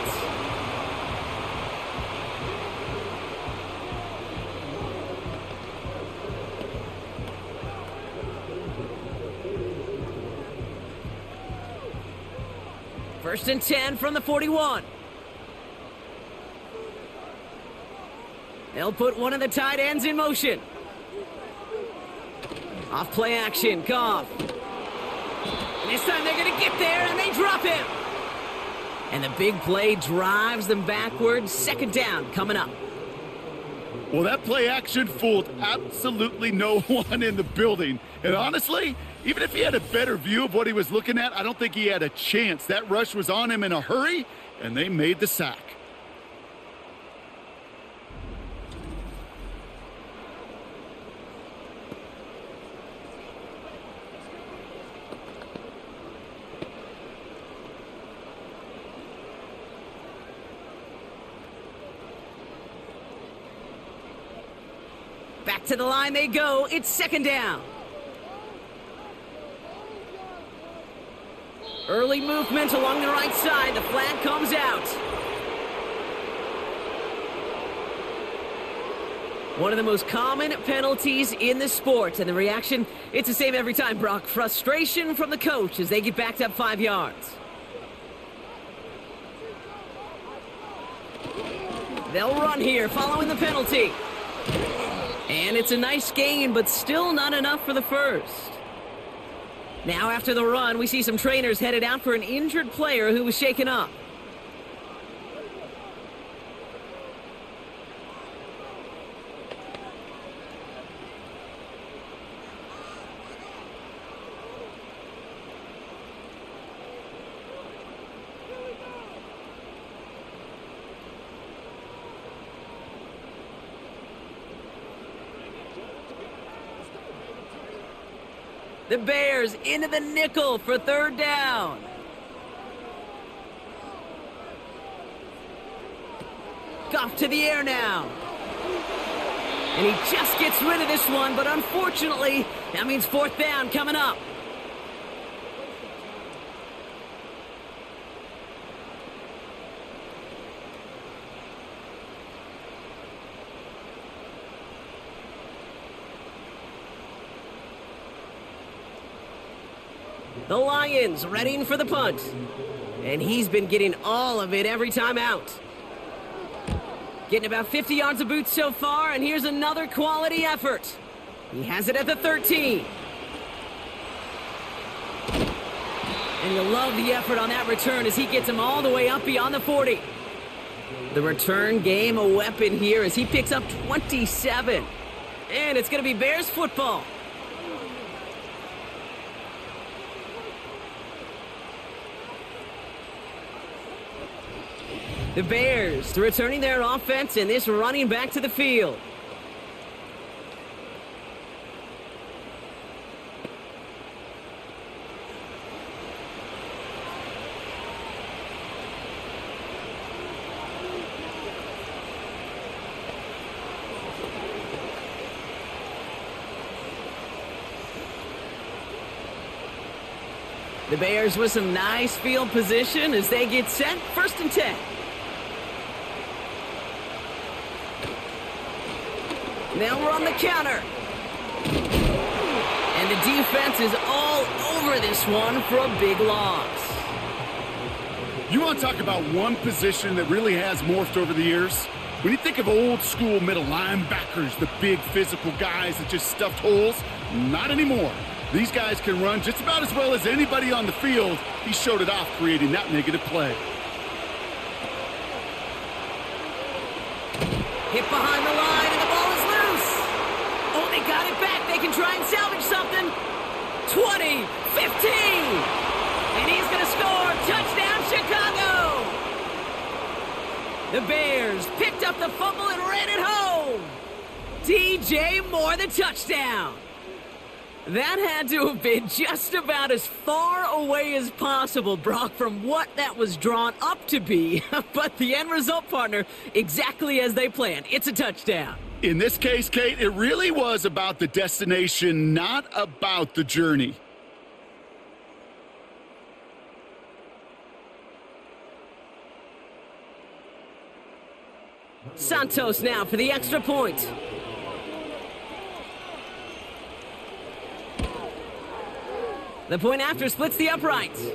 First and 10 from the 41. They'll put one of the tight ends in motion. Off play action, Goff. And this time they're going to get there, and they drop him. And the big play drives them backwards. Second down coming up. Well, that play action fooled absolutely no one in the building. And honestly, even if he had a better view of what he was looking at, I don't think he had a chance. That rush was on him in a hurry, and they made the sack. Back to the line they go. It's second down. Early movement along the right side. The flag comes out. One of the most common penalties in the sport. And the reaction, it's the same every time, Brock. Frustration from the coach as they get backed up 5 yards. They'll run here following the penalty. And it's a nice gain, but still not enough for the first. Now after the run, we see some trainers headed out for an injured player who was shaken up. The Bears into the nickel for third down. Goff to the air now. And he just gets rid of this one, but unfortunately, that means fourth down coming up. The Lions readying for the punt. And he's been getting all of it every time out. Getting about 50 yards of boots so far, and here's another quality effort. He has it at the 13. And you'll love the effort on that return as he gets him all the way up beyond the 40. The return game a weapon here as he picks up 27. And it's going to be Bears football. The Bears returning their offense and this running back to the field. The Bears with some nice field position as they get set. First and 10. They'll run the counter. And the defense is all over this one for a big loss. You want to talk about one position that really has morphed over the years? When you think of old school middle linebackers, the big physical guys that just stuffed holes, not anymore. These guys can run just about as well as anybody on the field. He showed it off, creating that negative play. Hit behind the line, and the ball is loose. Oh, they got it back. They can try and salvage something. 20, 15. And he's going to score. Touchdown, Chicago. The Bears picked up the fumble and ran it home. DJ Moore, the touchdown. That had to have been just about as far away as possible, Brock, from what that was drawn up to be. But the end result, partner, exactly as they planned. It's a touchdown. In this case, Kate, it really was about the destination, not about the journey. Santos now for the extra point. The point after splits the uprights.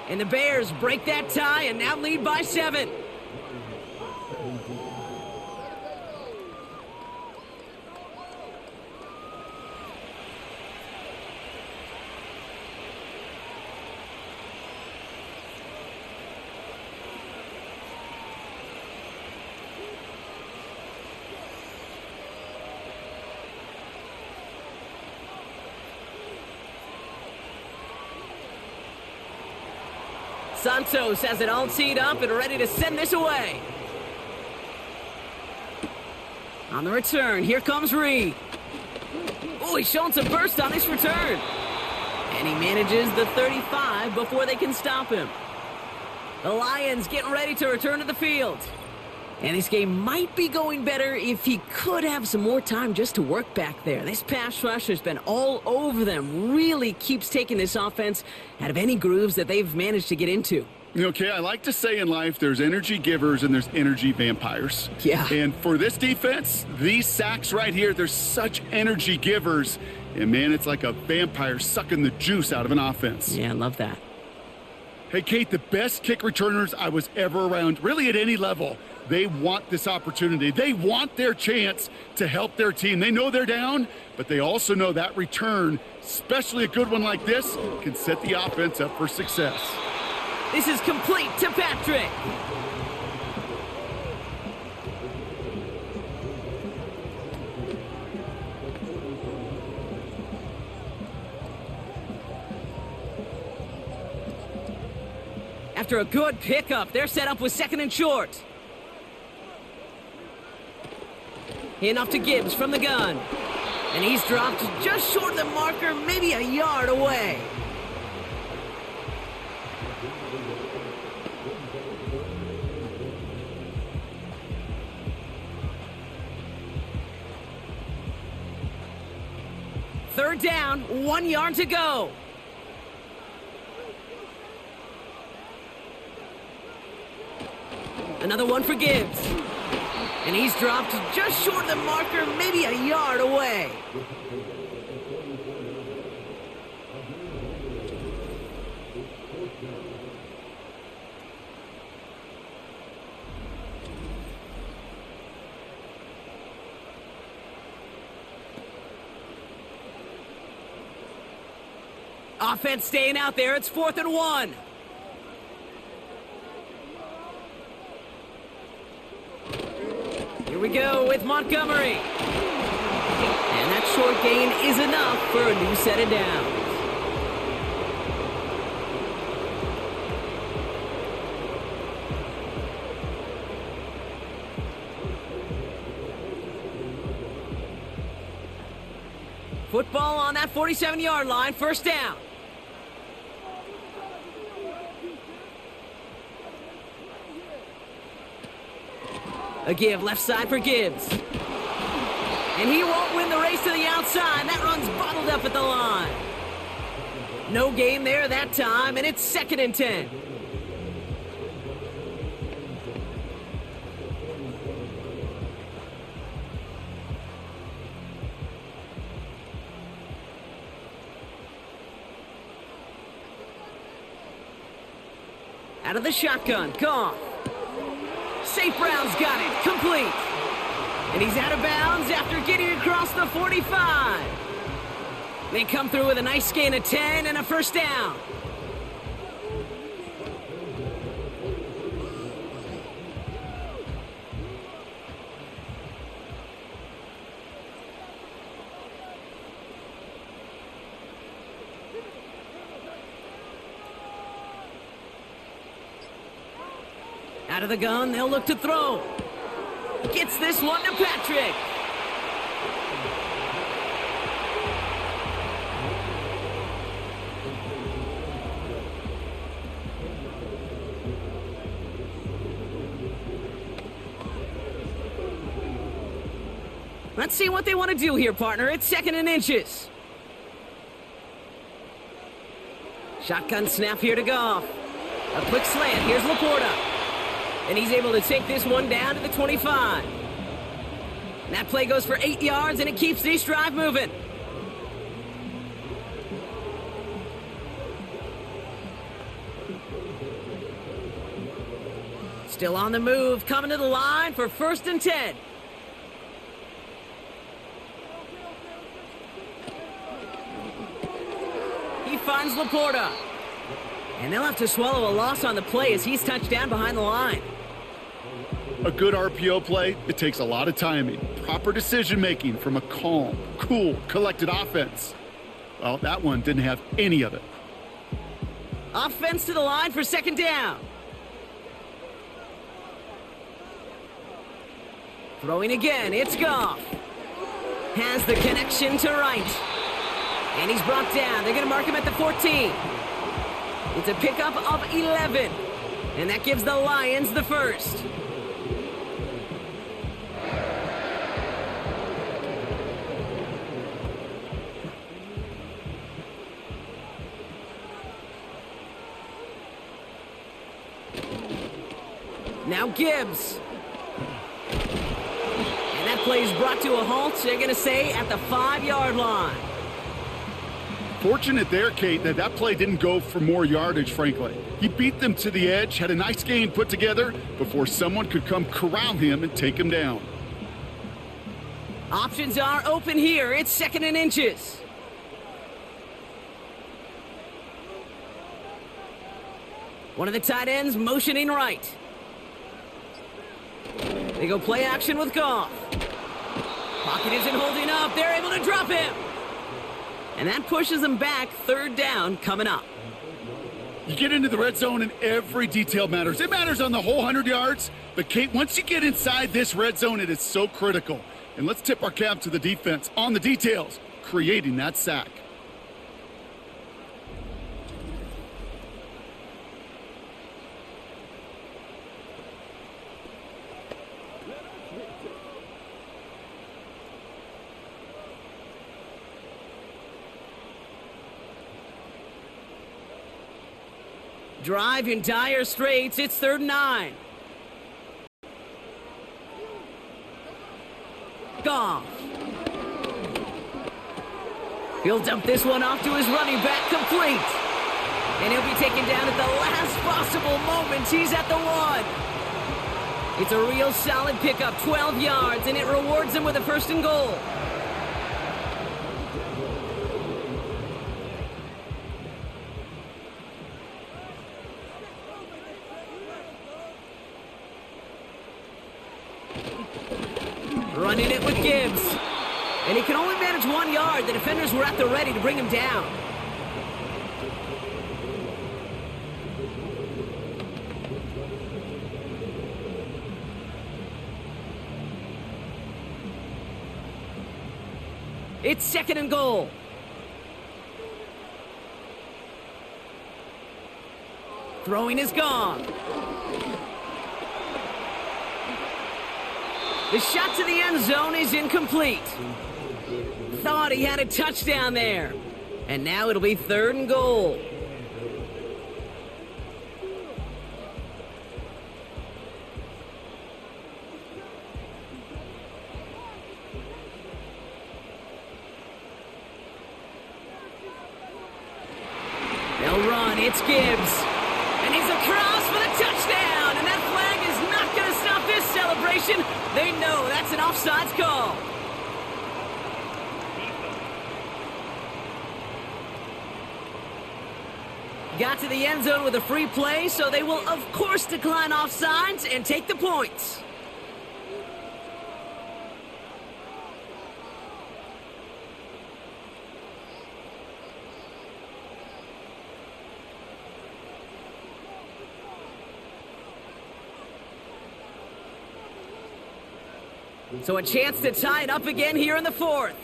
And the Bears break that tie and now lead by 7. Santos has it all teed up and ready to send this away. On the return, here comes Reed. Oh, he's showing some burst on this return. And he manages the 35 before they can stop him. The Lions getting ready to return to the field. And this game might be going better if he could have some more time just to work back there. This pass rush has been all over them. Really keeps taking this offense out of any grooves that they've managed to get into. Okay, I like to say in life there's energy givers and there's energy vampires. Yeah. And for this defense, these sacks right here, they're such energy givers. And, man, it's like a vampire sucking the juice out of an offense. Yeah, I love that. Hey, Kate, the best kick returners I was ever around, really at any level, they want this opportunity. They want their chance to help their team. They know they're down, but they also know that return, especially a good one like this, can set the offense up for success. This is complete to Patrick. After a good pickup, they're set up with 2nd and short. Enough to Gibbs from the gun. And he's dropped just short of the marker, maybe a yard away. Third down, 1 yard to go. Another one for Gibbs. And he's dropped just short of the marker, maybe a yard away. Offense staying out there. It's 4th and 1. Here we go with Montgomery. And that short gain is enough for a new set of downs. Football on that 47-yard line, 1st down. A give left side for Gibbs. And he won't win the race to the outside. That run's bottled up at the line. No gain there that time, and it's 2nd and 10. Out of the shotgun, Goff. St. Brown's got it, complete. And he's out of bounds after getting across the 45. They come through with a nice gain of 10 and a first down. Out of the gun, they'll look to throw. Gets this one to Patrick. Let's see what they want to do here, partner. It's 2nd and inches. Shotgun snap here to Goff. A quick slant. Here's Laporta. And he's able to take this one down to the 25. And that play goes for 8 yards, and it keeps this drive moving. Still on the move, coming to the line for 1st and 10. He finds Laporta. And they'll have to swallow a loss on the play as he's touched down behind the line. A good RPO play, it takes a lot of timing, proper decision-making from a calm, cool, collected offense. Well, that one didn't have any of it. Offense to the line for 2nd down. Throwing again, it's Goff. Has the connection to right. And he's brought down. They're going to mark him at the 14. It's a pickup of 11. And that gives the Lions the first. Now Gibbs. And that play is brought to a halt, they're going to say, at the 5-yard line. Fortunate there, Kate, that play didn't go for more yardage, frankly. He beat them to the edge, had a nice game put together before someone could come corral him and take him down. Options are open here. It's 2nd and inches. One of the tight ends motioning right. They go play action with Goff. Pocket isn't holding up. They're able to drop him. And that pushes them back. 3rd down coming up. You get into the red zone and every detail matters. It matters on the whole 100 yards. But, Kate, once you get inside this red zone, it is so critical. And let's tip our cap to the defense on the details, creating that sack. Drive in dire straits. It's 3rd and 9. Goff. He'll dump this one off to his running back, complete. And he'll be taken down at the last possible moment. He's at the 1. It's a real solid pickup, 12 yards, and it rewards him with a 1st and goal. Running it with Gibbs. And he can only manage 1 yard. The defenders were at the ready to bring him down. It's 2nd and goal. Throwing is gone. The shot to the end zone is incomplete. Thought he had a touchdown there. And now it'll be 3rd and goal. They'll run. It's Gibbs. And he's across for the offsides call. Got to the end zone with a free play, so they will, of course, decline offsides and take the points. So a chance to tie it up again here in the fourth.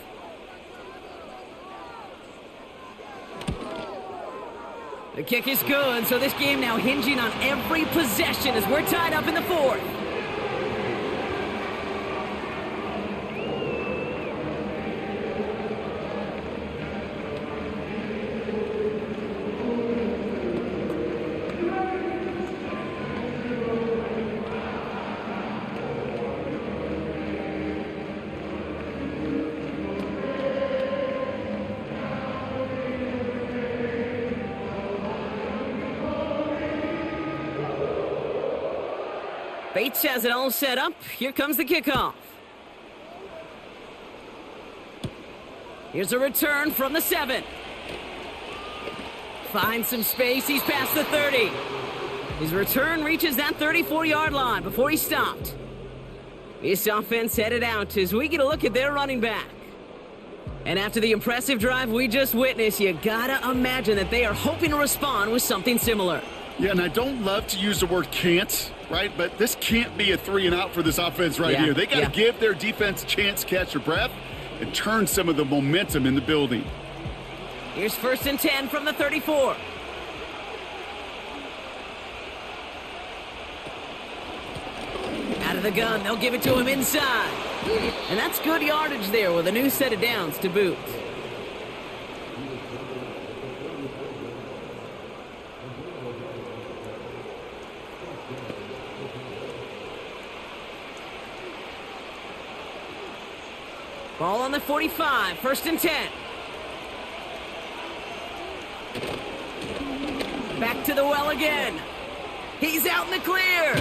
The kick is good, so this game now hinging on every possession as we're tied up in the fourth. Bates has it all set up. Here comes the kickoff. Here's a return from the 7. Finds some space. He's past the 30. His return reaches that 34-yard line before he stopped. This offense headed out as we get a look at their running back. And after the impressive drive we just witnessed, you gotta imagine that they are hoping to respond with something similar. Yeah, and I don't love to use the word can't, right? But this can't be a 3-and-out for this offense right here. They got to give their defense a chance to catch their breath and turn some of the momentum in the building. Here's 1st and 10 from the 34. Out of the gun, they'll give it to him inside. And that's good yardage there with a new set of downs to boot. Ball on the 45, 1st and 10. Back to the well again. He's out in the clear.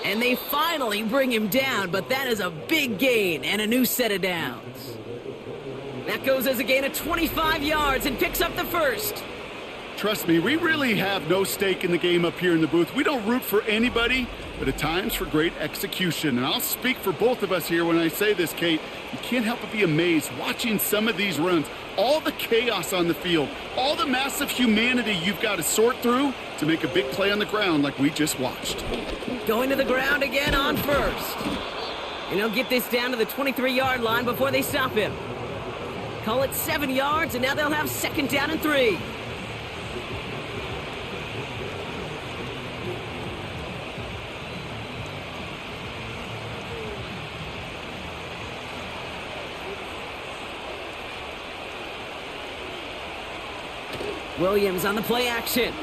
And they finally bring him down, but that is a big gain and a new set of downs. That goes as a gain of 25 yards and picks up the 1st. Trust me, we really have no stake in the game up here in the booth. We don't root for anybody, but at times for great execution. And I'll speak for both of us here when I say this, Kate. You can't help but be amazed watching some of these runs. All the chaos on the field, all the massive humanity you've got to sort through to make a big play on the ground like we just watched. Going to the ground again on 1st. And he'll get this down to the 23-yard line before they stop him. Call it 7 yards, and now they'll have 2nd down and 3. Williams on the play action.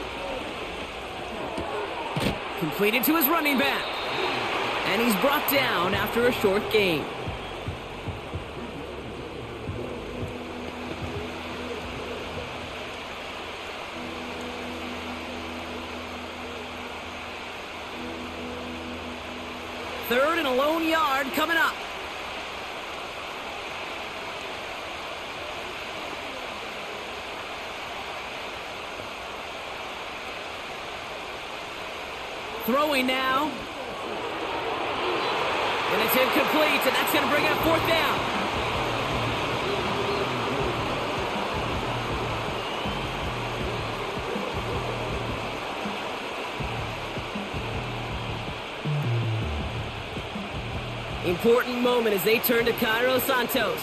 Completed to his running back. And he's brought down after a short gain. Third and a lone yard coming up. Throwing now. And it's incomplete, and that's going to bring up 4th down. Important moment as they turn to Cairo Santos.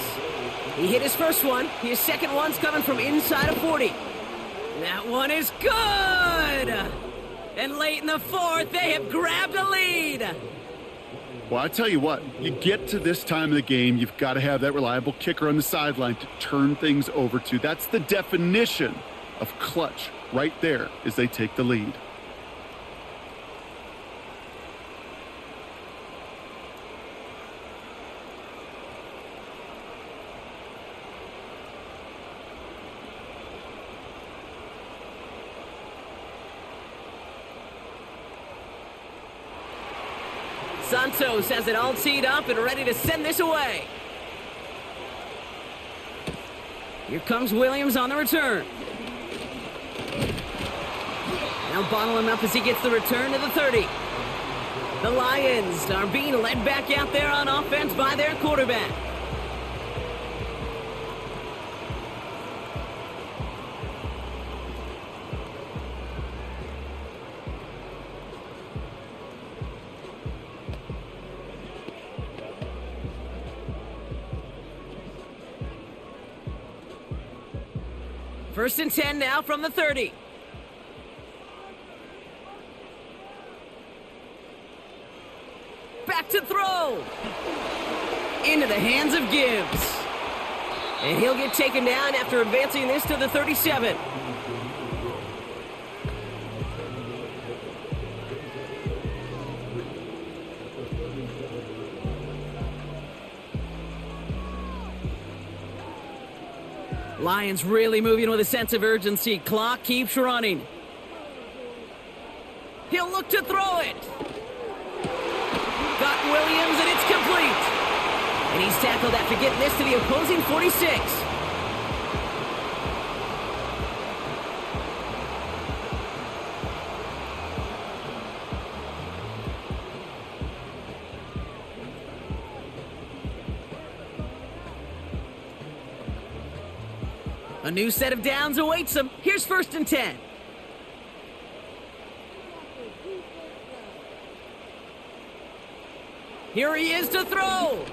He hit his first one. His second one's coming from inside of 40. That one is good! And late in the 4th, they have grabbed a lead. Well, I tell you what, you get to this time of the game, you've got to have that reliable kicker on the sideline to turn things over to. That's the definition of clutch right there as they take the lead. Santos has it all teed up and ready to send this away. Here comes Williams on the return. Now bottle him up as he gets the return to the 30. The Lions are being led back out there on offense by their quarterback. First and 10 now from the 30. Back to throw. Into the hands of Gibbs. And he'll get taken down after advancing this to the 37. Lions really moving with a sense of urgency. Clock keeps running. He'll look to throw it. Got Williams, and it's complete. And he's tackled after getting this to the opposing 46. A new set of downs awaits him. Here's first and 10. Here he is to throw.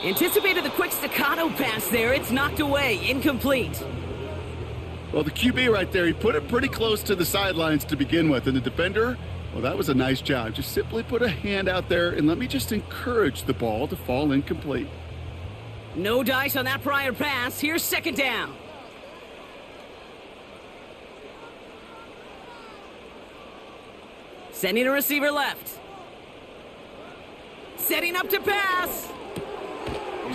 Anticipated the quick staccato pass there. It's knocked away. Incomplete. Well, the QB right there, he put it pretty close to the sidelines to begin with. And the defender, well, that was a nice job. Just simply put a hand out there and let me just encourage the ball to fall incomplete. No dice on that prior pass. Here's second down. Sending a receiver left. Setting up to pass.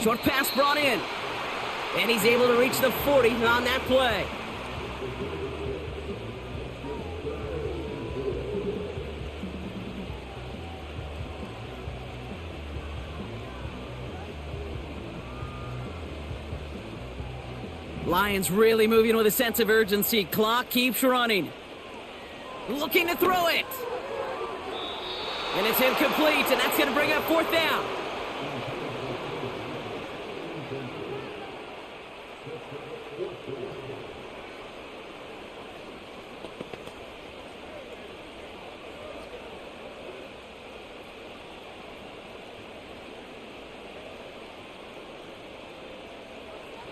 Short pass brought in. And he's able to reach the 40 on that play. Lions really moving with a sense of urgency. Clock keeps running. Looking to throw it. And it's incomplete, and that's going to bring up fourth down.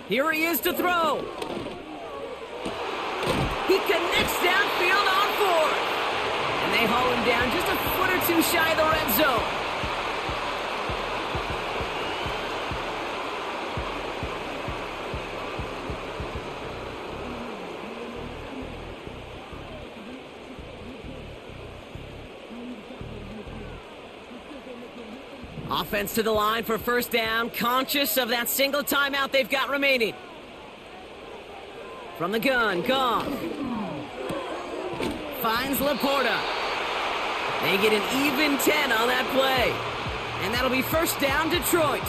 Here he is to throw. He connects downfield on fourth. And they haul him down just a foot or two shy of the red zone. Offense to the line for first down, conscious of that single timeout they've got remaining. From the gun, Goff. Finds Laporta. They get an even 10 on that play. And that'll be first down, Detroit.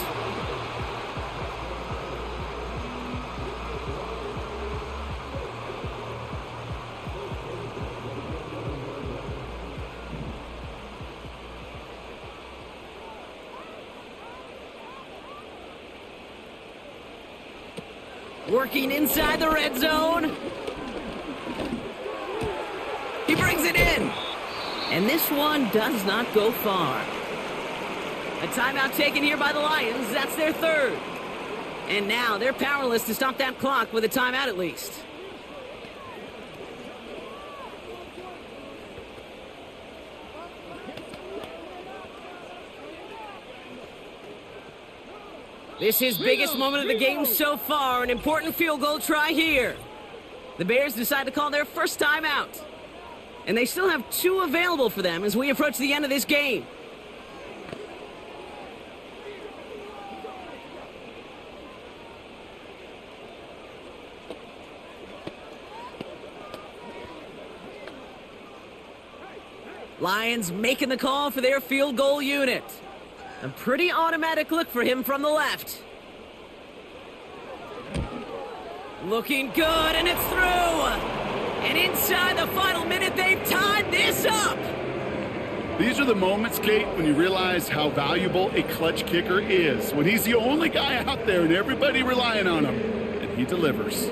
Working inside the red zone. He brings it in. And this one does not go far. A timeout taken here by the Lions. That's their third. And now they're powerless to stop that clock with a timeout at least. This is biggest moment of the game so far. An important field goal try here. The Bears decide to call their first timeout. And they still have two available for them as we approach the end of this game. Lions making the call for their field goal unit. A pretty automatic look for him from the left. Looking good, and it's through. And inside the final minute, they've tied this up. These are the moments, Kate, when you realize how valuable a clutch kicker is. When he's the only guy out there and everybody relying on him, and he delivers.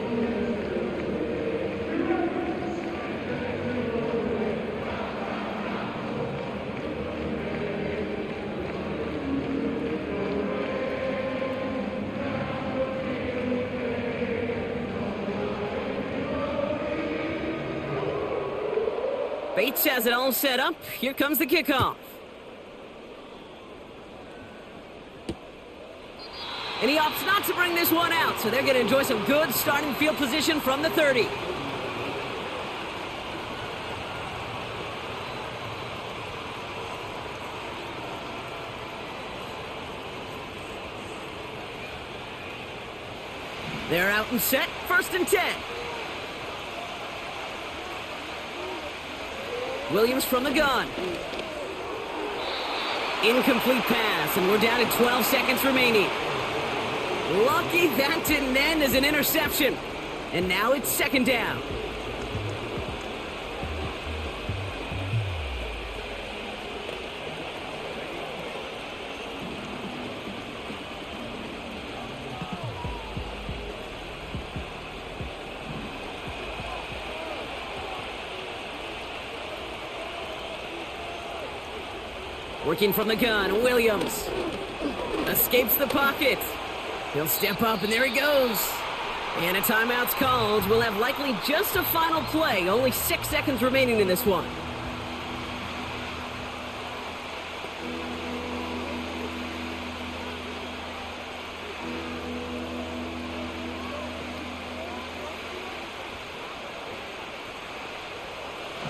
Bates has it all set up. Here comes the kickoff. And he opts not to bring this one out, so they're going to enjoy some good starting field position from the 30. They're out and set, 1st and 10. Williams from the gun. Incomplete pass, and we're down to 12 seconds remaining. Lucky that didn't end as an interception. And now it's 2nd down. Working from the gun, Williams escapes the pocket. He'll step up, and there he goes. And a timeout's called. We'll have likely just a final play. Only 6 seconds remaining in this one.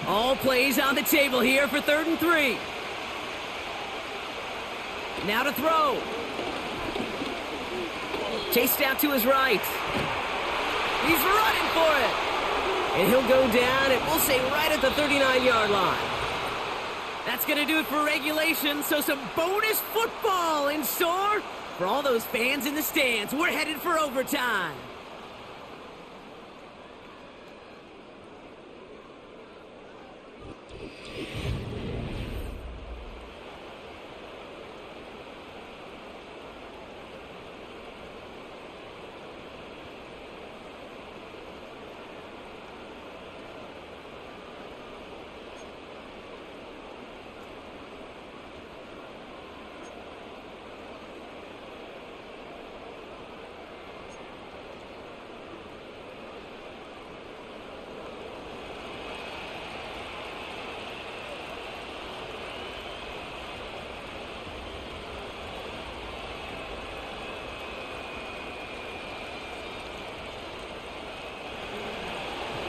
All plays on the table here for 3rd and 3. Now to throw. Chased out to his right. He's running for it. And he'll go down, and we'll say right at the 39-yard line. That's going to do it for regulation, so some bonus football in store for all those fans in the stands. We're headed for overtime.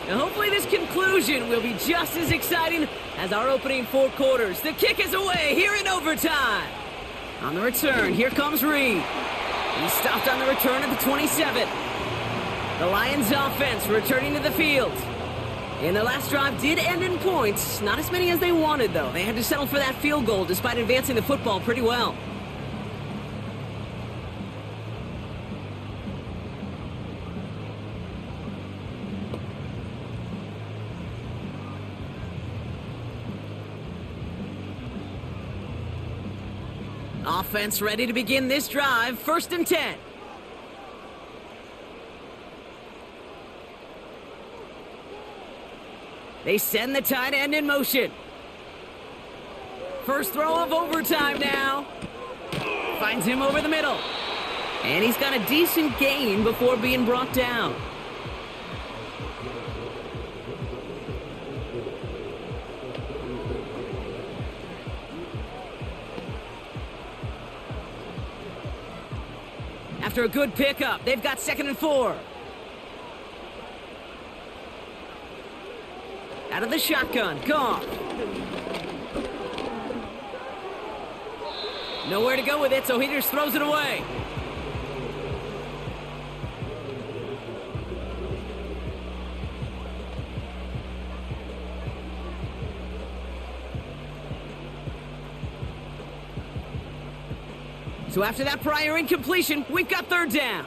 Now hopefully this conclusion will be just as exciting as our opening 4 quarters. The kick is away here in overtime. On the return, here comes Reed. He stopped on the return at the 27. The Lions offense returning to the field. And their last drive did end in points. Not as many as they wanted, though. They had to settle for that field goal despite advancing the football pretty well. Offense ready to begin this drive. 1st and 10. They send the tight end in motion. First throw of overtime now. Finds him over the middle. And he's got a decent gain before being brought down. After a good pickup, they've got 2nd and 4. Out of the shotgun, Goff. Nowhere to go with it, so he just throws it away. So after that prior incompletion, we've got third down.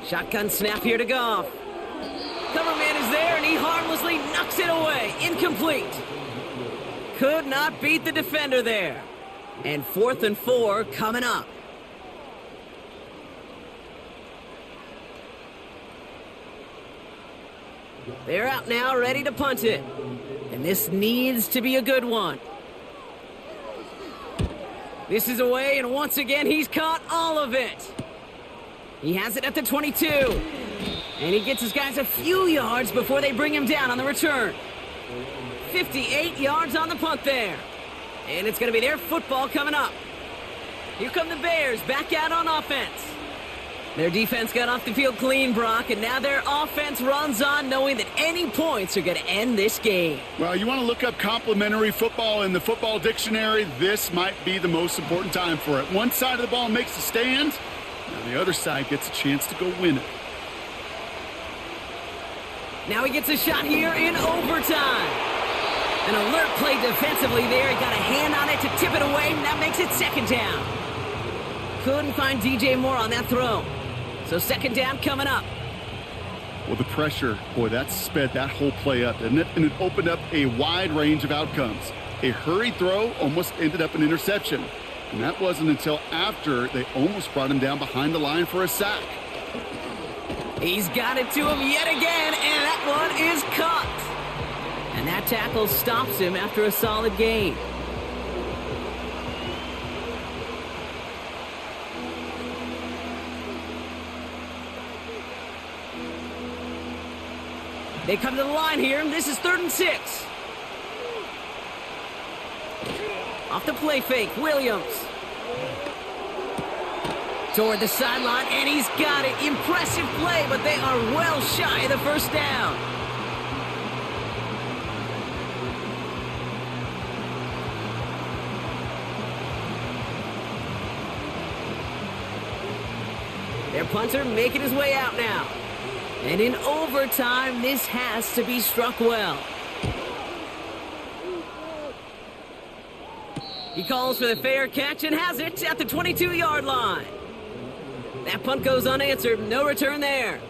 Shotgun snap here to Goff. Cover man is there, and he harmlessly knocks it away. Incomplete. Could not beat the defender there. And 4th and 4 coming up. They're out now, ready to punt it. And this needs to be a good one. This is away, and once again, he's caught all of it. He has it at the 22. And he gets his guys a few yards before they bring him down on the return. 58 yards on the punt there. And it's going to be their football coming up. Here come the Bears back out on offense. Their defense got off the field clean, Brock, and now their offense runs on knowing that any points are going to end this game. Well, you want to look up complimentary football in the football dictionary, this might be the most important time for it. One side of the ball makes a stand, now the other side gets a chance to go win it. Now he gets a shot here in overtime. An alert play defensively there. He got a hand on it to tip it away, and that makes it second down. Couldn't find DJ Moore on that throw. So second down coming up. Well, the pressure, boy, that sped that whole play up, didn't it? And it opened up a wide range of outcomes. A hurried throw almost ended up an interception. And that wasn't until after they almost brought him down behind the line for a sack. He's got it to him yet again, and that one is caught. And that tackle stops him after a solid gain. They come to the line here, and this is 3rd and 6. Off the play fake, Williams. Toward the sideline, and he's got it. Impressive play, but they are well shy of the first down. Their punter making his way out now. And in overtime, this has to be struck well. He calls for the fair catch and has it at the 22-yard line. That punt goes unanswered. No return there.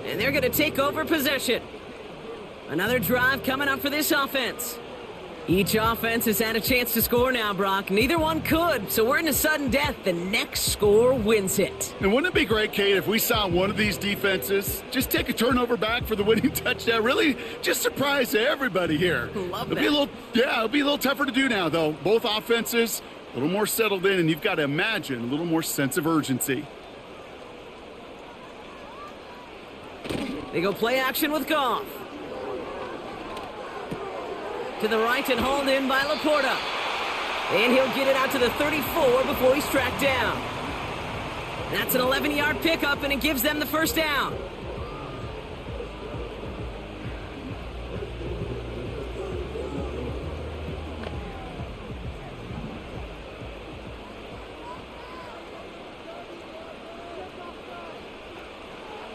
And they're going to take over possession. Another drive coming up for this offense. Each offense has had a chance to score now, Brock. Neither one could, so we're in a sudden death. The next score wins it. And wouldn't it be great, Kate, if we saw one of these defenses just take a turnover back for the winning touchdown? Really just surprise everybody here. Love that. It'll be a little tougher to do now, though. Both offenses a little more settled in, and you've got to imagine a little more sense of urgency. They go play action with Goff. To the right and hauled in by Laporta. And he'll get it out to the 34 before he's tracked down. That's an 11-yard pickup, and it gives them the first down.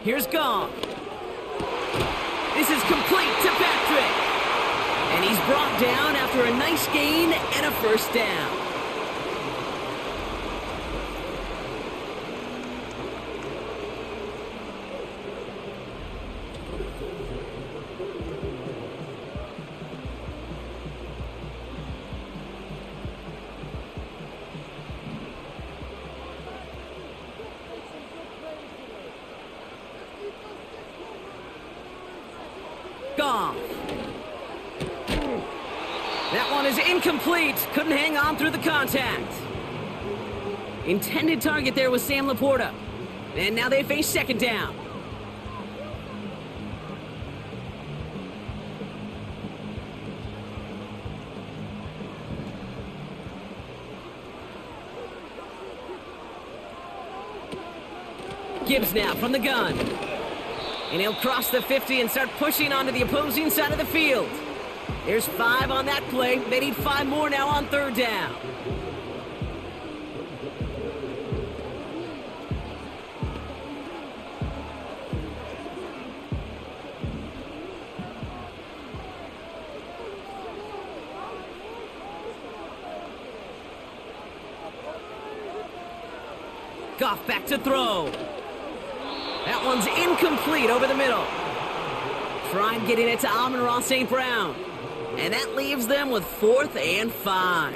Here's Goff. This is complete to Patrick. And he's brought down after a nice gain and a first down. Goff. That one is incomplete. Couldn't hang on through the contact. Intended target there was Sam Laporta. And now they face second down. Gibbs now from the gun. And he'll cross the 50 and start pushing onto the opposing side of the field. There's 5 on that play. They need 5 more now on third down. Goff back to throw. That one's incomplete over the middle. Trying getting it to Amon-Ra St. Brown. And that leaves them with 4th and 5.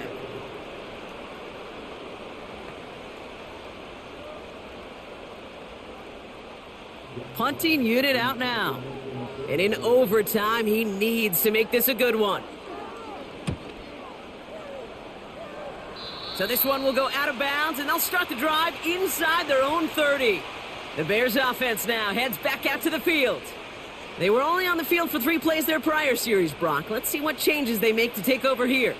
Punting unit out now. And in overtime, he needs to make this a good one. So this one will go out of bounds, and they'll start the drive inside their own 30. The Bears offense now heads back out to the field. They were only on the field for 3 plays their prior series, Brock. Let's see what changes they make to take over here.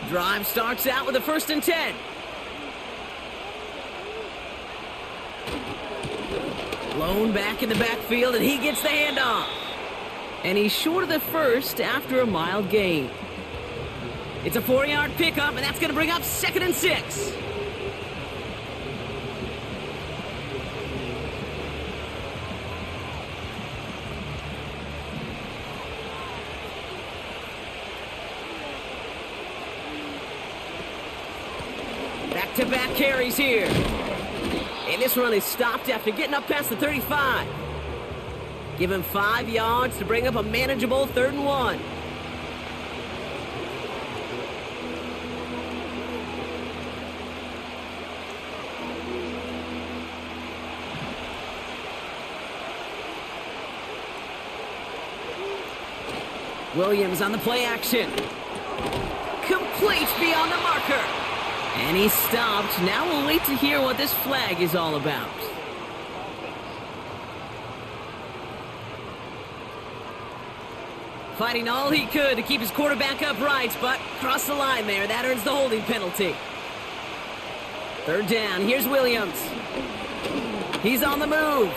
Drive starts out with a 1st and 10. Blown back in the backfield, and he gets the handoff. And he's short of the first after a mild gain. It's a 4-yard pickup, and that's going to bring up 2nd and 6. Back-to-back carries here. And this run is stopped after getting up past the 35. Give him 5 yards to bring up a manageable 3rd and 1. Williams on the play action. Complete beyond the marker. And he's stopped. Now we'll wait to hear what this flag is all about. Fighting all he could to keep his quarterback upright, but crossed the line there. That earns the holding penalty. 3rd down. Here's Williams. He's on the move.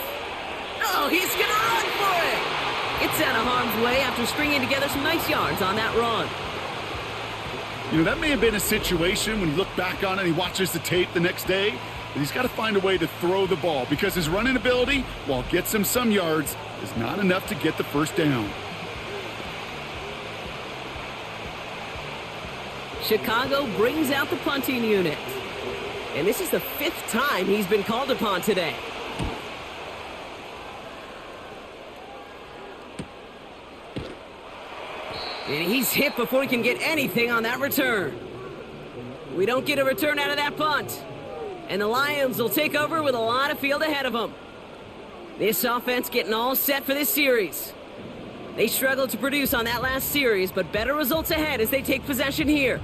Oh, he's going to run for it. It's out of harm's way after stringing together some nice yards on that run. You know, that may have been a situation when you look back on it and he watches the tape the next day, but he's got to find a way to throw the ball because his running ability, while it gets him some yards, is not enough to get the 1st down. Chicago brings out the punting unit. And this is the 5th time he's been called upon today. And he's hit before he can get anything on that return. We don't get a return out of that punt. And the Lions will take over with a lot of field ahead of them. This offense getting all set for this series. They struggled to produce on that last series, but better results ahead as they take possession here.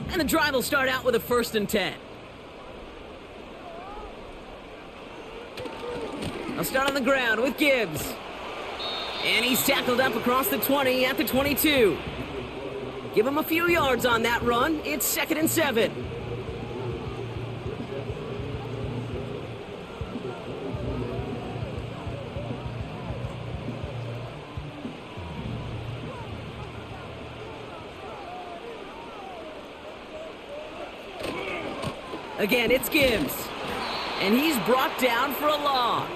And the drive will start out with a 1st and 10. I'll start on the ground with Gibbs. And he's tackled up across the 20 at the 22. Give him a few yards on that run. It's 2nd and 7. Again, it's Gibbs. And he's brought down for a loss.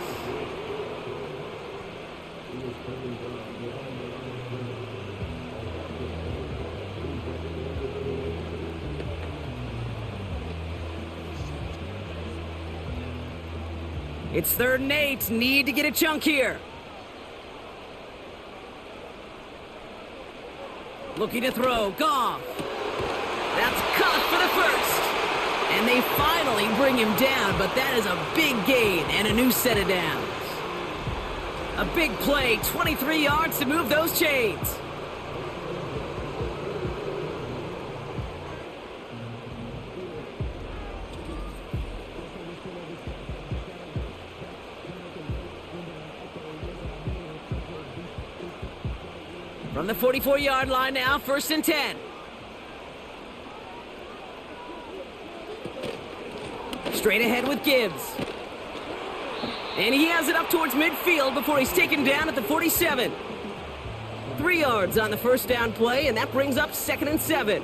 It's 3rd and 8. Need to get a chunk here. Looking to throw. Goff. That's caught for the 1st. And they finally bring him down, but that is a big gain and a new set of downs. A big play, 23 yards to move those chains. From the 44-yard line now, 1st and 10. Straight ahead with Gibbs. And he has it up towards midfield before he's taken down at the 47. 3 yards on the first down play, and that brings up 2nd and 7.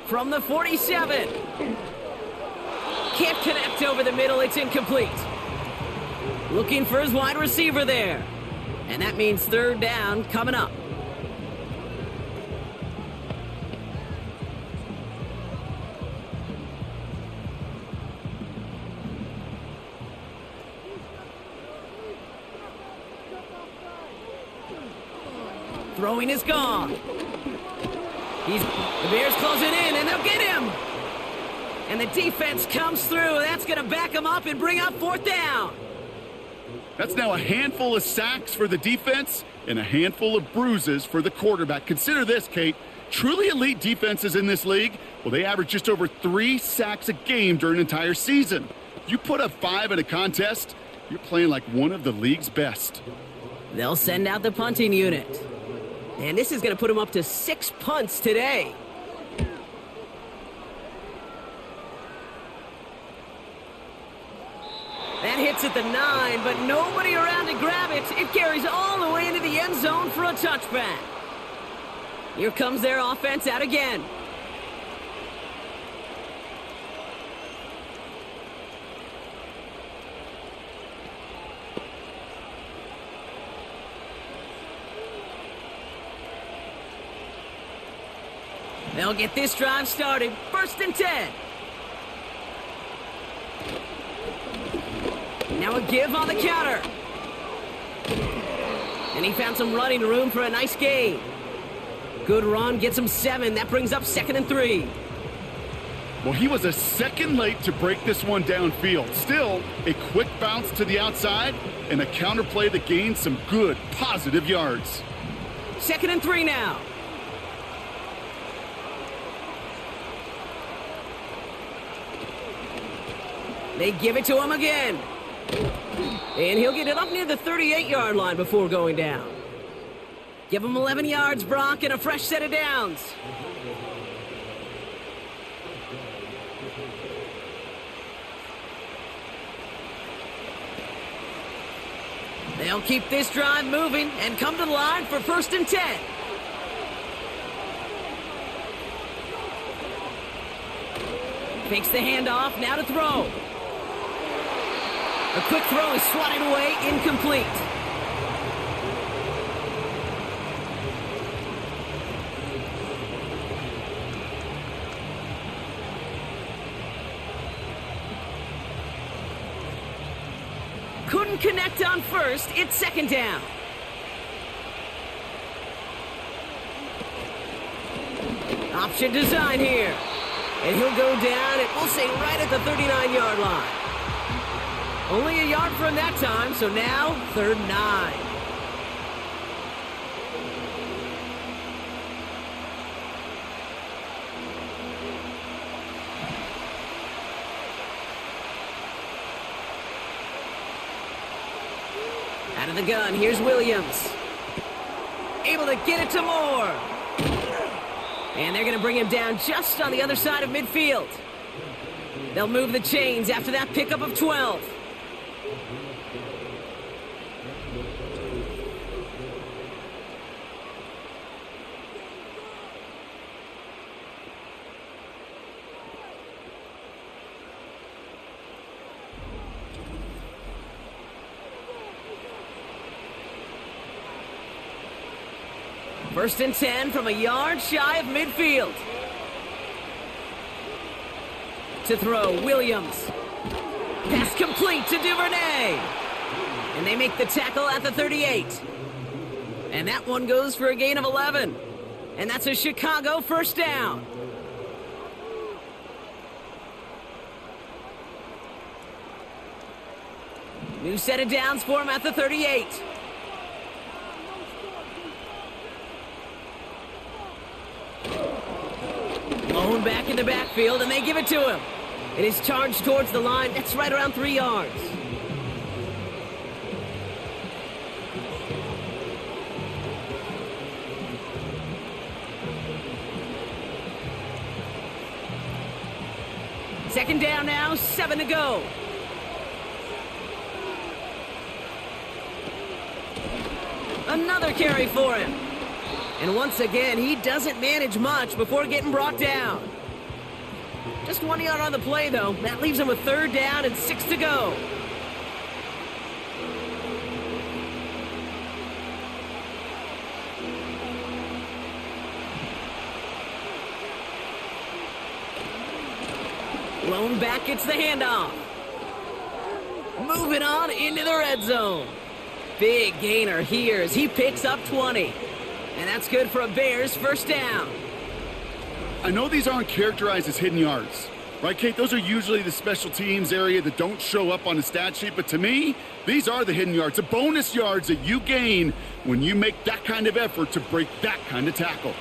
From the 47. Can't connect over the middle. It's incomplete. Looking for his wide receiver there. And that means 3rd down coming up. Throwing is gone. The Bears closing in, and they'll get him. And the defense comes through. That's going to back him up and bring up 4th down. That's now a handful of sacks for the defense and a handful of bruises for the quarterback. Consider this, Kate. Truly elite defenses in this league, well, they average just over 3 sacks a game during an entire season. You put up 5 in a contest, you're playing like one of the league's best. They'll send out the punting unit. And this is going to put him up to 6 punts today. That hits at the 9, but nobody around to grab it. It carries all the way into the end zone for a touchback. Here comes their offense out again. They'll get this drive started. 1st and 10. Now a give on the counter. And he found some running room for a nice gain. Good run, gets him 7. That brings up 2nd and 3. Well, he was a second late to break this one downfield. Still, a quick bounce to the outside and a counter play that gained some good, positive yards. 2nd and 3 now. They give it to him again. And he'll get it up near the 38-yard line before going down. Give him 11 yards, Brock, and a fresh set of downs. They'll keep this drive moving and come to the line for 1st and 10. Fakes the handoff, now to throw. A quick throw is swatted away, incomplete. Couldn't connect on 1st, it's 2nd down. Option design here. And he'll go down, and we'll say right at the 39-yard line. Only a yard from that time, so now 3rd and 9. Out of the gun, here's Williams. Able to get it to Moore. And they're going to bring him down just on the other side of midfield. They'll move the chains after that pickup of 12. First and 10 from a yard shy of midfield. To throw, Williams. Pass complete to Duvernay. And they make the tackle at the 38. And that one goes for a gain of 11. And that's a Chicago 1st down. New set of downs for him at the 38. Lone back in the backfield, and they give it to him. It is charged towards the line. That's right around 3 yards. Second down now, 7 to go. Another carry for him. And once again, he doesn't manage much before getting brought down. Just 1 yard on the play, though. That leaves him with third down and 6 to go. Lone back gets the handoff. Moving on into the red zone. Big gainer here as he picks up 20. And that's good for a Bears first down. I know these aren't characterized as hidden yards. Right, Kate? Those are usually the special teams area that don't show up on the stat sheet. But to me, these are the hidden yards, the bonus yards that you gain when you make that kind of effort to break that kind of tackle.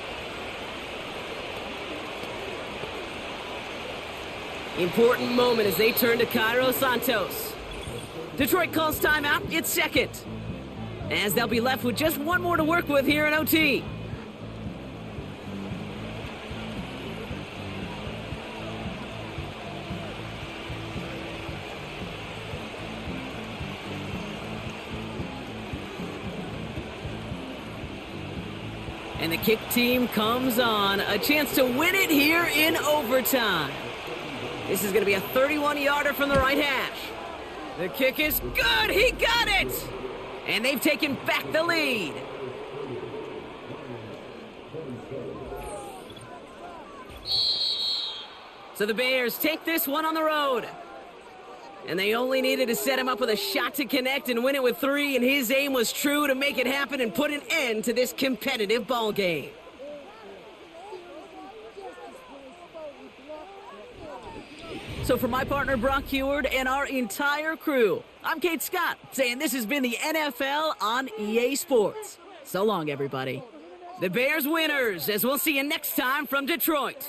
Important moment as they turn to Cairo Santos. Detroit calls timeout. It's second, as they'll be left with just one more to work with here in OT. And the kick team comes on. A chance to win it here in overtime. This is going to be a 31-yarder from the right hash. The kick is good. He got it. And they've taken back the lead. So the Bears take this one on the road. And they only needed to set him up with a shot to connect and win it with 3. And his aim was true to make it happen and put an end to this competitive ball game. So for my partner, Brock Heward, and our entire crew, I'm Kate Scott, saying this has been the NFL on EA Sports. So long, everybody. The Bears winners, as we'll see you next time from Detroit.